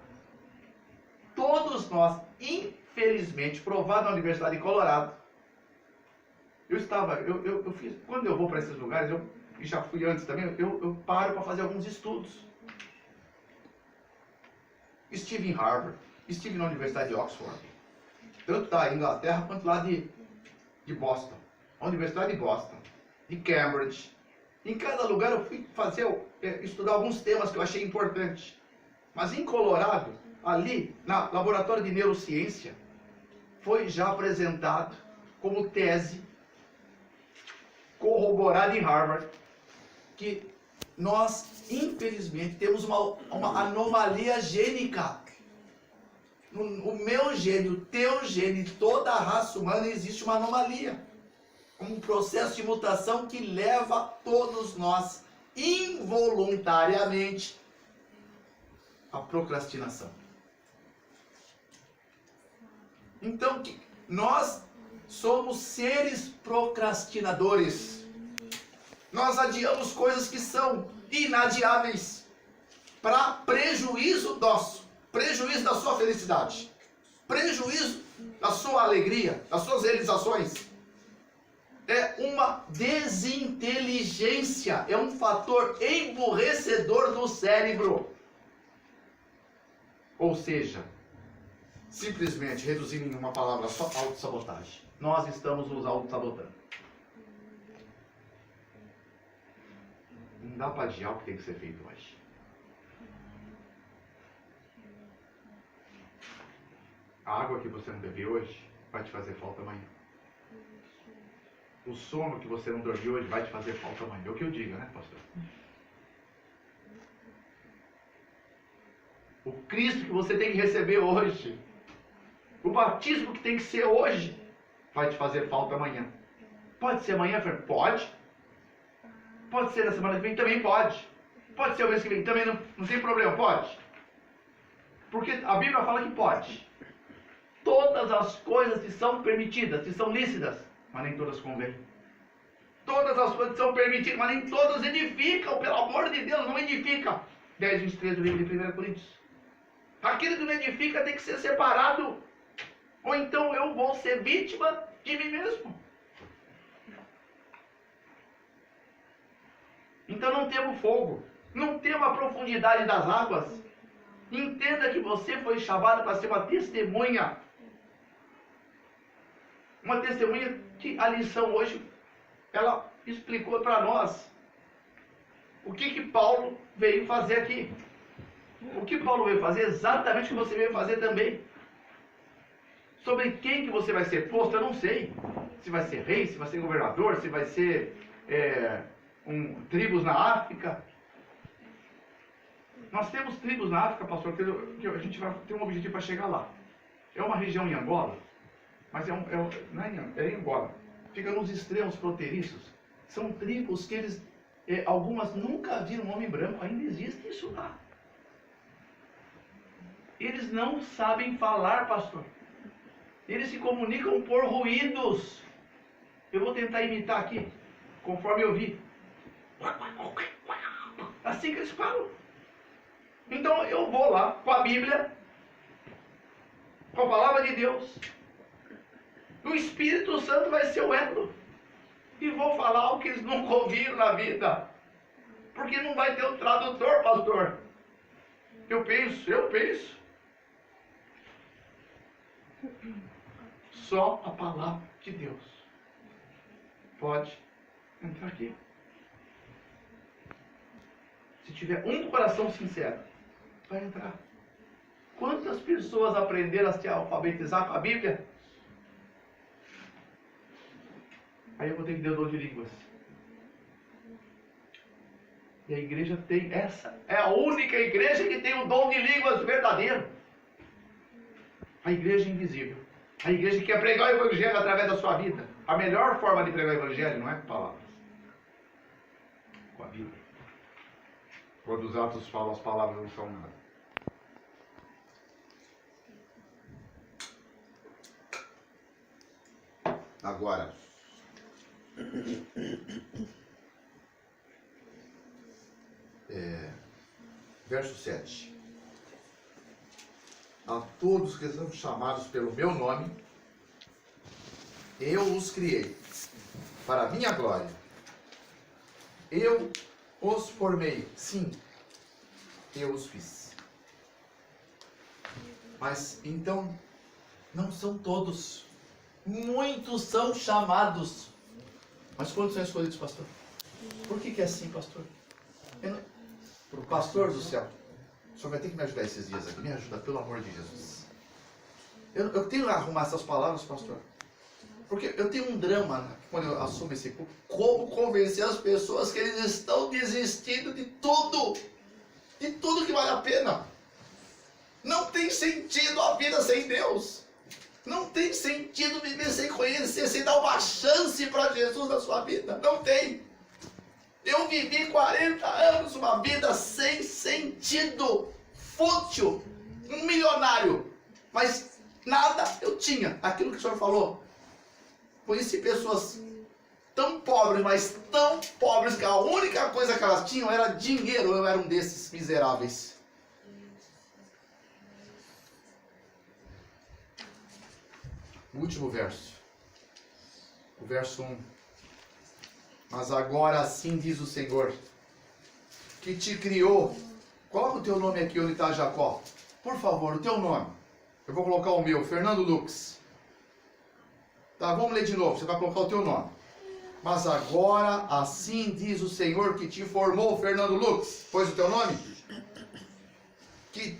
Todos nós, infelizmente, provado na Universidade de Colorado, eu fiz, quando eu vou para esses lugares, e já fui antes também, eu paro para fazer alguns estudos. Estive em Harvard, estive na Universidade de Oxford, tanto da Inglaterra quanto lá de Boston, a Universidade de Boston, de Cambridge. Em cada lugar eu fui estudar alguns temas que eu achei importantes. Mas em Colorado, ali, na laboratório de neurociência, foi já apresentado como tese corroborada em Harvard, que nós, infelizmente, temos uma anomalia gênica. O meu gene, o teu gene, toda a raça humana existe uma anomalia. Um processo de mutação que leva todos nós, involuntariamente, à procrastinação. Então, nós somos seres procrastinadores. Nós adiamos coisas que são inadiáveis para prejuízo nosso, prejuízo da sua felicidade, prejuízo da sua alegria, das suas realizações. É uma desinteligência, é um fator emburrecedor do cérebro. Ou seja, simplesmente reduzindo em uma palavra só, autossabotagem. Nós estamos nos autossabotando. Não dá para adiar o que tem que ser feito hoje. A água que você não bebeu hoje vai te fazer falta amanhã. o sono que você não dormiu hoje vai te fazer falta amanhã. É o que eu digo, né, pastor? O Cristo que você tem que receber hoje, o batismo que tem que ser hoje, vai te fazer falta amanhã. Pode ser amanhã, Fernando? Pode. Pode ser na semana que vem? Também pode. Pode ser o mês que vem? Também não tem problema, pode. Porque a Bíblia fala que pode. Todas as coisas te são permitidas, te são lícitas, mas nem todas convêm. Todas as coisas são permitidas, mas nem todas edificam, pelo amor de Deus, não edifica. 10:23 do livro de 1 Coríntios. Aquele que não edifica tem que ser separado. Ou então eu vou ser vítima de mim mesmo. Então não tema o fogo. Não tema a profundidade das águas. Entenda que você foi chamado para ser uma testemunha. Uma testemunha que a lição hoje, ela explicou para nós. O que Paulo veio fazer aqui. O que Paulo veio fazer? Exatamente o que você veio fazer também. Sobre quem que você vai ser posto, eu não sei. Se vai ser rei, se vai ser governador, se vai ser tribos na África. Nós temos tribos na África, pastor, que a gente vai ter um objetivo para chegar lá. É uma região em Angola, mas não é em Angola. Fica nos extremos fronteiriços. São tribos que eles, algumas nunca viram um homem branco, ainda existe isso lá. Eles não sabem falar, pastor. Eles se comunicam por ruídos. Eu vou tentar imitar aqui, conforme eu vi. Assim que eles falam. Então eu vou lá com a Bíblia, com a palavra de Deus. O Espírito Santo vai ser o elo. E vou falar o que eles nunca ouviram na vida. Porque não vai ter um tradutor, pastor. Eu penso. Só a palavra de Deus pode entrar aqui. Se tiver um coração sincero, vai entrar. Quantas pessoas aprenderam a se alfabetizar com a Bíblia? Aí eu vou ter que dar o dom de línguas. E a igreja tem essa. É a única igreja que tem o dom de línguas verdadeiro. A igreja invisível. A igreja que quer pregar o evangelho através da sua vida. A melhor forma de pregar o evangelho não é com palavras. Com a Bíblia. Quando os atos falam, as palavras não são nada. Agora, verso 7. A todos que são chamados pelo meu nome, eu os criei, para a minha glória. Eu os formei, sim, eu os fiz. Mas então, não são todos. Muitos são chamados. Mas quantos são escolhidos, pastor? Por que é assim, pastor? Pastor do céu, o senhor vai ter que me ajudar esses dias aqui. Me ajuda, pelo amor de Jesus. Eu tenho que arrumar essas palavras, pastor. Porque eu tenho um drama, quando eu assumo esse culto, como convencer as pessoas que eles estão desistindo de tudo que vale a pena. Não tem sentido a vida sem Deus. Não tem sentido viver sem conhecer, sem dar uma chance para Jesus na sua vida. Não tem. Eu vivi 40 anos uma vida sem sentido, fútil, um milionário, mas nada eu tinha, aquilo que o senhor falou. Conheci pessoas tão pobres, mas tão pobres que a única coisa que elas tinham era dinheiro. Eu era um desses miseráveis. O último verso, o verso 1. Mas agora assim diz o Senhor, que te criou. Coloca o teu nome aqui onde está Jacó. Por favor, o teu nome. Eu vou colocar o meu, Fernando Lux. Tá, vamos ler de novo, você vai colocar o teu nome. Mas agora assim diz o Senhor que te formou, Fernando Lux. Pois o teu nome? Que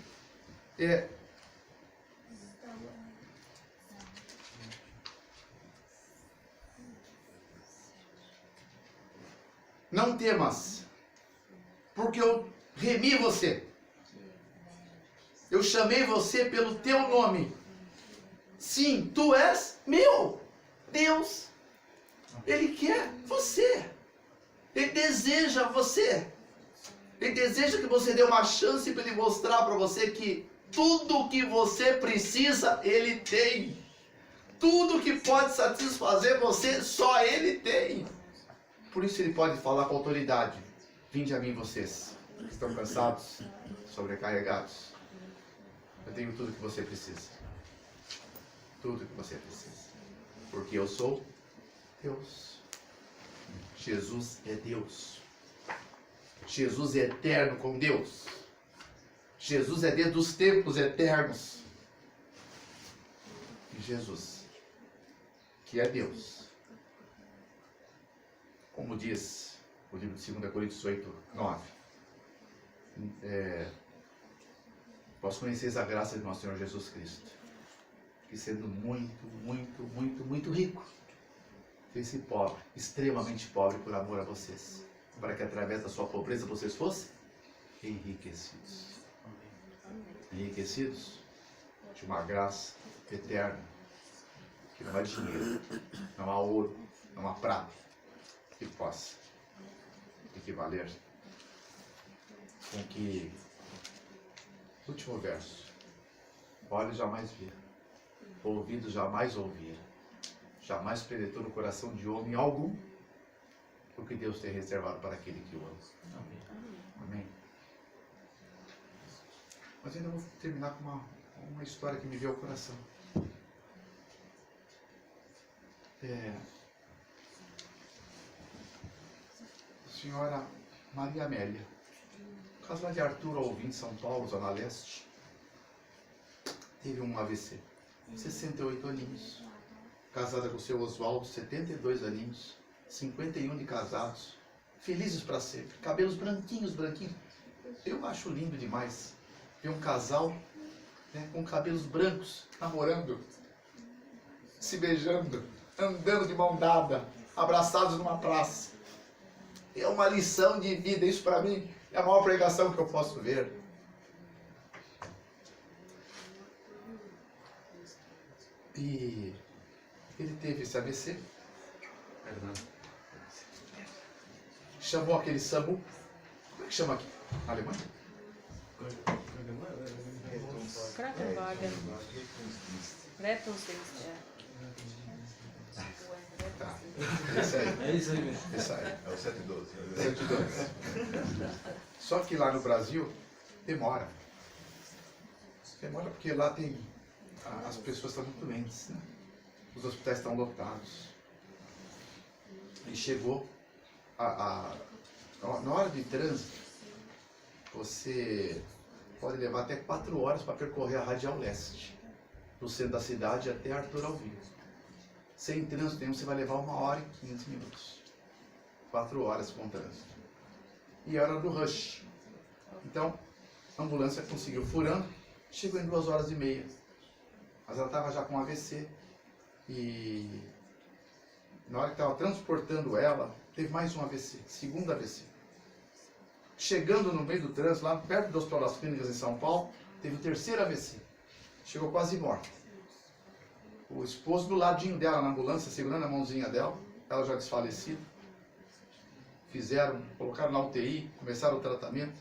Não temas, porque eu remi você. Eu chamei você pelo teu nome. Sim, tu és meu Deus. Ele quer você. Ele deseja você. Ele deseja que você dê uma chance para ele mostrar para você que tudo o que você precisa, ele tem. Tudo que pode satisfazer você, só ele tem. Por isso ele pode falar com autoridade. Vinde a mim vocês, que estão cansados, sobrecarregados. Eu tenho tudo que você precisa. Tudo que você precisa. Porque eu sou Deus. Jesus é Deus. Jesus é eterno com Deus. Jesus é desde os tempos eternos. E Jesus, que é Deus, como diz o livro de 2 Coríntios 8, 9, vós conheceis a graça de nosso Senhor Jesus Cristo, que sendo muito rico, fez-se pobre, extremamente pobre por amor a vocês, para que através da sua pobreza vocês fossem enriquecidos. Enriquecidos de uma graça eterna, que não há dinheiro, não há ouro, não há prata que possa equivaler com que, último verso, olhos jamais viram, ouvidos jamais ouviram, jamais penetrou no coração de homem algum o que Deus tem reservado para aquele que o ama. Amém. Mas ainda vou terminar com uma história que me veio ao coração. Senhora Maria Amélia, casal de Arthur Alvim, em São Paulo, Zona Leste, teve um AVC, 68 aninhos, casada com o seu Oswaldo, 72 aninhos, 51 de casados, felizes para sempre, cabelos branquinhos. Eu acho lindo demais ver um casal, né, com cabelos brancos, namorando, se beijando, andando de mão dada, abraçados numa praça. É uma lição de vida, isso para mim é a maior pregação que eu posso ver. E ele teve esse AVC, chamou aquele SAMU, como é que chama aqui na Alemanha? Krankenwagen. Rettungsdienst, Tá. Esse aí. É isso aí mesmo. Esse aí. É o 112. 112. Só que lá no Brasil demora. Demora porque lá tem. As pessoas estão muito doentes, né? Os hospitais estão lotados. E chegou na hora de trânsito, você pode levar até 4 horas para percorrer a Radial Leste, do centro da cidade até Arthur Alvim. Sem trânsito nenhum, você vai levar 1 hora e 15 minutos. 4 horas com trânsito. E era do rush. Então, a ambulância conseguiu furando, chegou em 2 horas e meia. Mas ela estava já com AVC. E na hora que estava transportando ela, teve mais um AVC, segundo AVC. Chegando no meio do trânsito, lá perto do Hospital das Clínicas em São Paulo, teve o 3º AVC. Chegou quase morta. O esposo do ladinho dela na ambulância, segurando a mãozinha dela, ela já desfalecida. Colocaram na UTI, começaram o tratamento.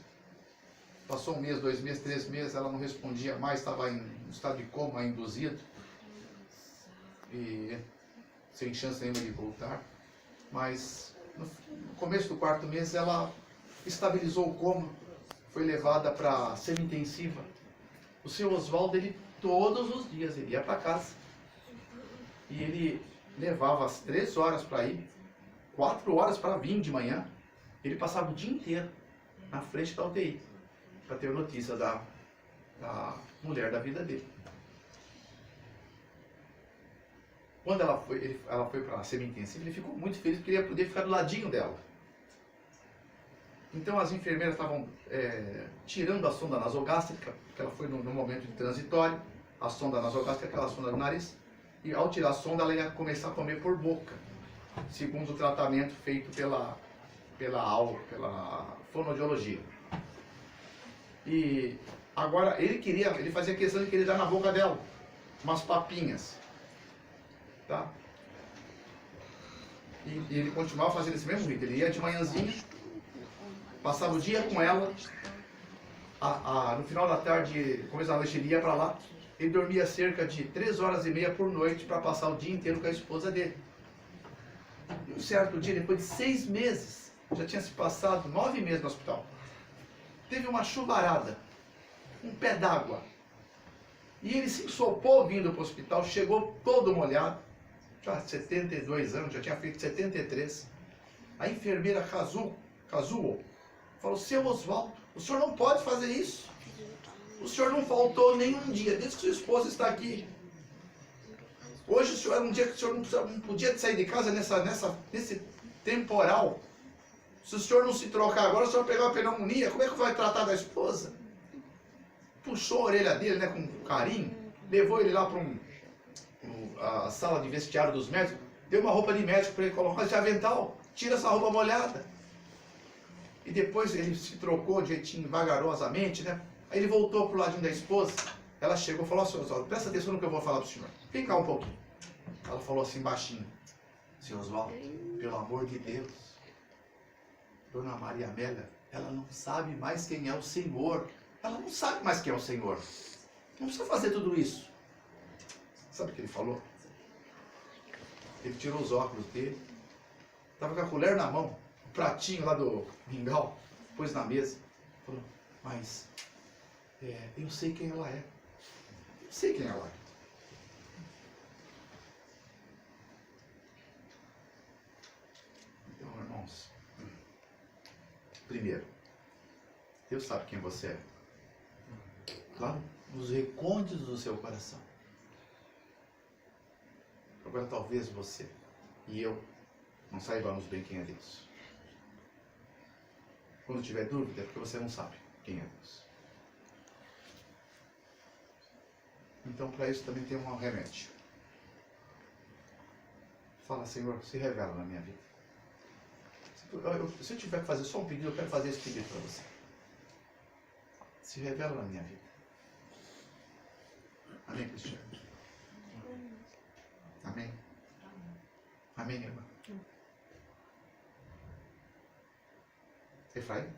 Passou 1 mês, 2 meses, 3 meses, ela não respondia mais, estava em estado de coma induzido. E sem chance nenhuma de voltar. Mas no começo do 4º mês ela estabilizou o coma, foi levada para semi-intensiva. O seu Oswaldo, ele todos os dias ele ia para casa. E ele levava as 3 horas para ir, 4 horas para vir de manhã. Ele passava o dia inteiro na frente da UTI para ter notícia da mulher da vida dele. Quando ela foi para a semi-intensiva, ele ficou muito feliz porque ele ia poder ficar do ladinho dela. Então as enfermeiras estavam tirando a sonda nasogástrica, que ela foi no momento de transitório, a sonda nasogástrica, aquela sonda do nariz, e ao tirar a sonda ela ia começar a comer por boca, segundo o tratamento feito pela pela fonoaudiologia. E agora ele fazia questão de querer dar na boca dela umas papinhas, tá? E ele continuava fazendo esse mesmo rito. Ele ia de manhãzinha, passava o dia com ela, no final da tarde, começo da noite, ele ia para lá. Ele dormia cerca de 3 horas e meia por noite para passar o dia inteiro com a esposa dele. E um certo dia, depois de 6 meses, já tinha se passado 9 meses no hospital, teve uma chuvarada, um pé d'água. E ele se ensopou vindo para o hospital, chegou todo molhado, já 72 anos, já tinha feito 73. A enfermeira Kazuo falou: seu Oswaldo, o senhor não pode fazer isso. O senhor não faltou nenhum dia, desde que sua esposa está aqui. Hoje o senhor era um dia que o senhor não podia sair de casa nesse temporal. Se o senhor não se trocar agora, o senhor vai pegar uma pneumonia. Como é que vai tratar da esposa? Puxou a orelha dele, né, com carinho, levou ele lá para a sala de vestiário dos médicos, deu uma roupa de médico para ele colocar, de avental, tira essa roupa molhada. E depois ele se trocou de jeitinho, vagarosamente, né? Aí ele voltou pro ladinho da esposa. Ela chegou e falou: senhor Oswaldo, presta atenção no que eu vou falar pro senhor. Vem cá um pouquinho. Ela falou assim baixinho: senhor Oswaldo, pelo amor de Deus, Dona Maria Amélia, ela não sabe mais quem é o Senhor. Ela não sabe mais quem é o Senhor. Não precisa fazer tudo isso. Sabe o que ele falou? Ele tirou os óculos dele, estava com a colher na mão, o pratinho lá do mingau, pôs na mesa. Falou: mas eu sei quem ela é. Eu sei quem ela é. Então, irmãos, primeiro, Deus sabe quem você é. Lá nos recônditos do seu coração. Agora talvez você e eu não saibamos bem quem é Deus. Quando tiver dúvida é porque você não sabe quem é Deus. Então para isso também tem um remédio. Fala: Senhor, se revela na minha vida. Se eu tiver que fazer só um pedido, eu quero fazer esse pedido para você. Se revela na minha vida. Amém, Cristiano? Amém? Amém, irmã? Efraim?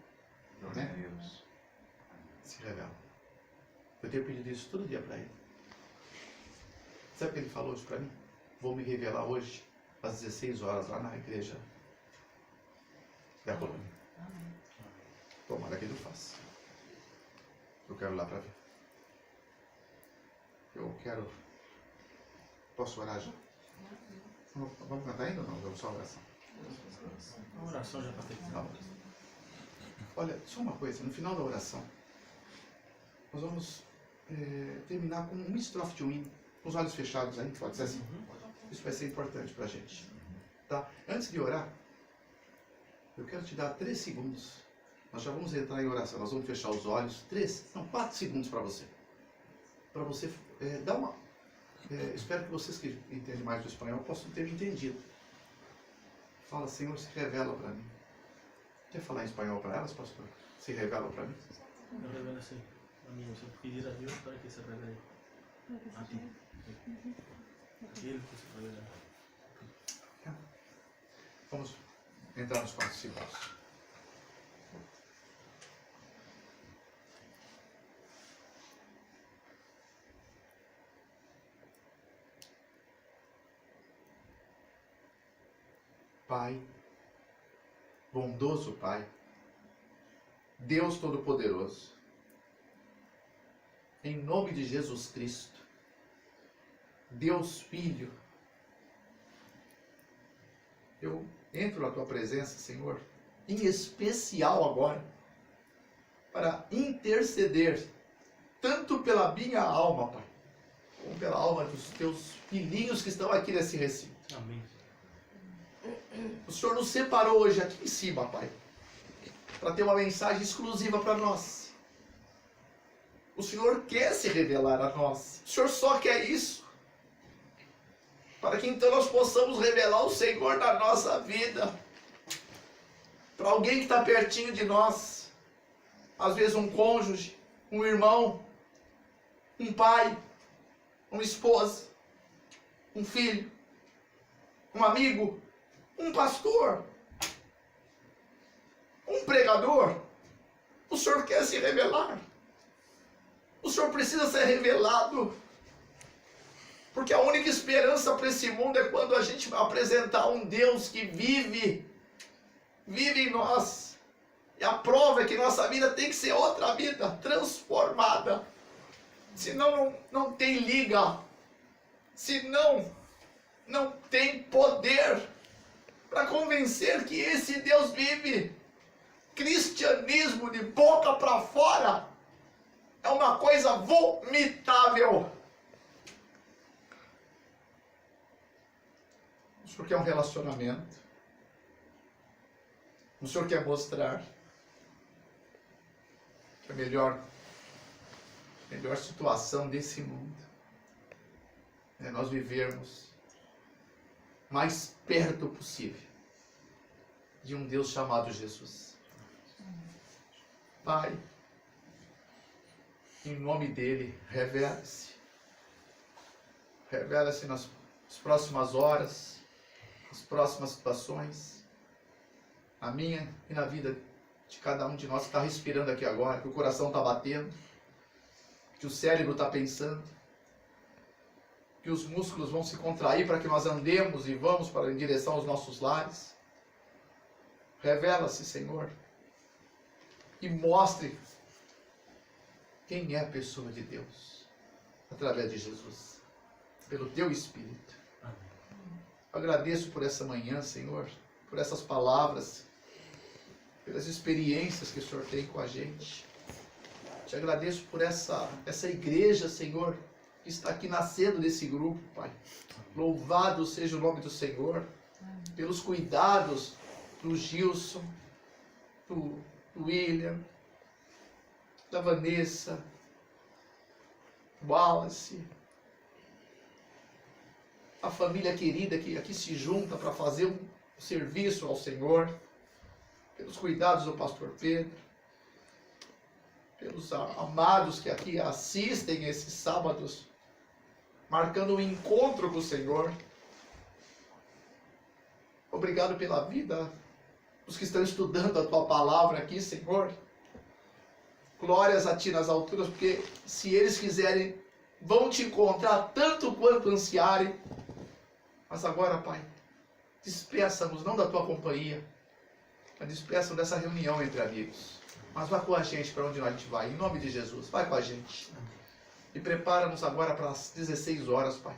Né? Se revela. Eu tenho pedido isso todo dia para ele. Sabe o que ele falou hoje para mim? Vou me revelar hoje às 16 horas lá na igreja da colônia. Tomara que ele faça. Eu quero ir lá para ver. Eu quero... Posso orar já? Vamos cantar ainda ou não? Vamos só oração. A oração já está feita. Olha, só uma coisa. No final da oração, nós vamos terminar com uma estrofe de um hino. Com os olhos fechados aí, pode ser assim? Isso vai ser importante para a gente. Tá? Antes de orar, eu quero te dar 3 segundos. Nós já vamos entrar em oração. Nós vamos fechar os olhos. 4 segundos para você. Para você dar uma... espero que vocês que entendem mais do espanhol possam ter entendido. Fala: Senhor, se revela para mim. Quer falar em espanhol para elas, pastor? Se revela para mim? Eu revelo assim. Amigo, você pedir a Deus para que se revele a ti. Aquilo que se revela. Vamos entrar nos 4 segundos. Pai, bondoso Pai, Deus Todo-Poderoso, em nome de Jesus Cristo, Deus Filho, eu entro na Tua presença, Senhor, em especial agora, para interceder, tanto pela minha alma, Pai, como pela alma dos Teus filhinhos que estão aqui nesse recinto. Amém. O Senhor nos separou hoje aqui em cima, Pai, para ter uma mensagem exclusiva para nós. O Senhor quer se revelar a nós. O Senhor só quer isso. Para que então nós possamos revelar o Senhor na nossa vida. para alguém que está pertinho de nós, às vezes um cônjuge, um irmão, um pai, uma esposa, um filho, um amigo, um pastor, um pregador. O Senhor quer se revelar. O Senhor precisa ser revelado. Porque a única esperança para esse mundo é quando a gente apresentar um Deus que vive em nós. E a prova é que nossa vida tem que ser outra vida, transformada. Senão não tem liga. Senão não tem poder para convencer que esse Deus vive. Cristianismo de boca para fora é uma coisa vomitável. O Senhor quer um relacionamento. O Senhor quer mostrar que a melhor situação desse mundo é nós vivermos mais perto possível de um Deus chamado Jesus. Pai, em nome dele, revela-se. Revela-se nas próximas horas, nas próximas situações, na minha e na vida de cada um de nós que está respirando aqui agora, que o coração está batendo, que o cérebro está pensando, que os músculos vão se contrair para que nós andemos e vamos em direção aos nossos lares. Revela-se, Senhor, e mostre quem é a pessoa de Deus, através de Jesus, pelo Teu Espírito. Agradeço por essa manhã, Senhor, por essas palavras, pelas experiências que o Senhor tem com a gente. Te agradeço por essa igreja, Senhor, que está aqui nascendo desse grupo, Pai. Louvado seja o nome do Senhor, pelos cuidados do Gilson, do William, da Vanessa, do Wallace, a família querida que aqui se junta para fazer um serviço ao Senhor, pelos cuidados do pastor Pedro, pelos amados que aqui assistem esses sábados, marcando um encontro com o Senhor. Obrigado pela vida dos que estão estudando a Tua Palavra aqui, Senhor. Glórias a Ti nas alturas, porque se eles quiserem, vão Te encontrar tanto quanto ansiarem. Mas agora, Pai, despeça-nos não da Tua companhia, mas despeça-nos dessa reunião entre amigos. Mas vá com a gente para onde a gente vai, em nome de Jesus. Vai com a gente. E prepara-nos agora para as 16 horas, Pai,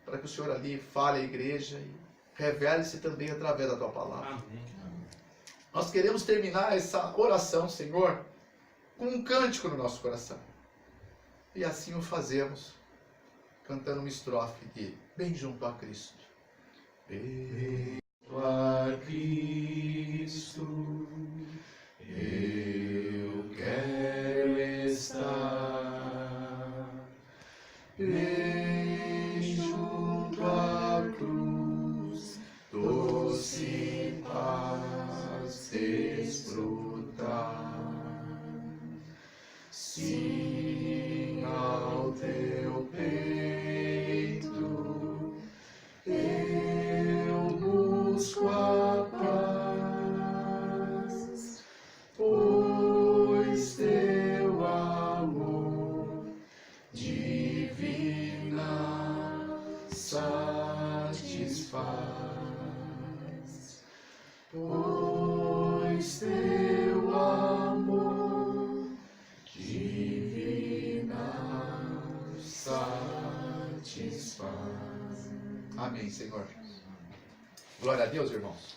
para que o Senhor ali fale à igreja e revele-se também através da Tua Palavra. Amém. Nós queremos terminar essa oração, Senhor, com um cântico no nosso coração. E assim o fazemos, cantando uma estrofe de Bem Junto a Cristo. Bem junto a Cristo, eu quero estar. Bem junto à cruz, doce paz desfrutar. Sim, ao Teu peito eu busco a paz, pois Teu amor divina satisfaz, pois Teu amor divina satisfaz. Amém, Senhor. Glória a Deus, irmãos.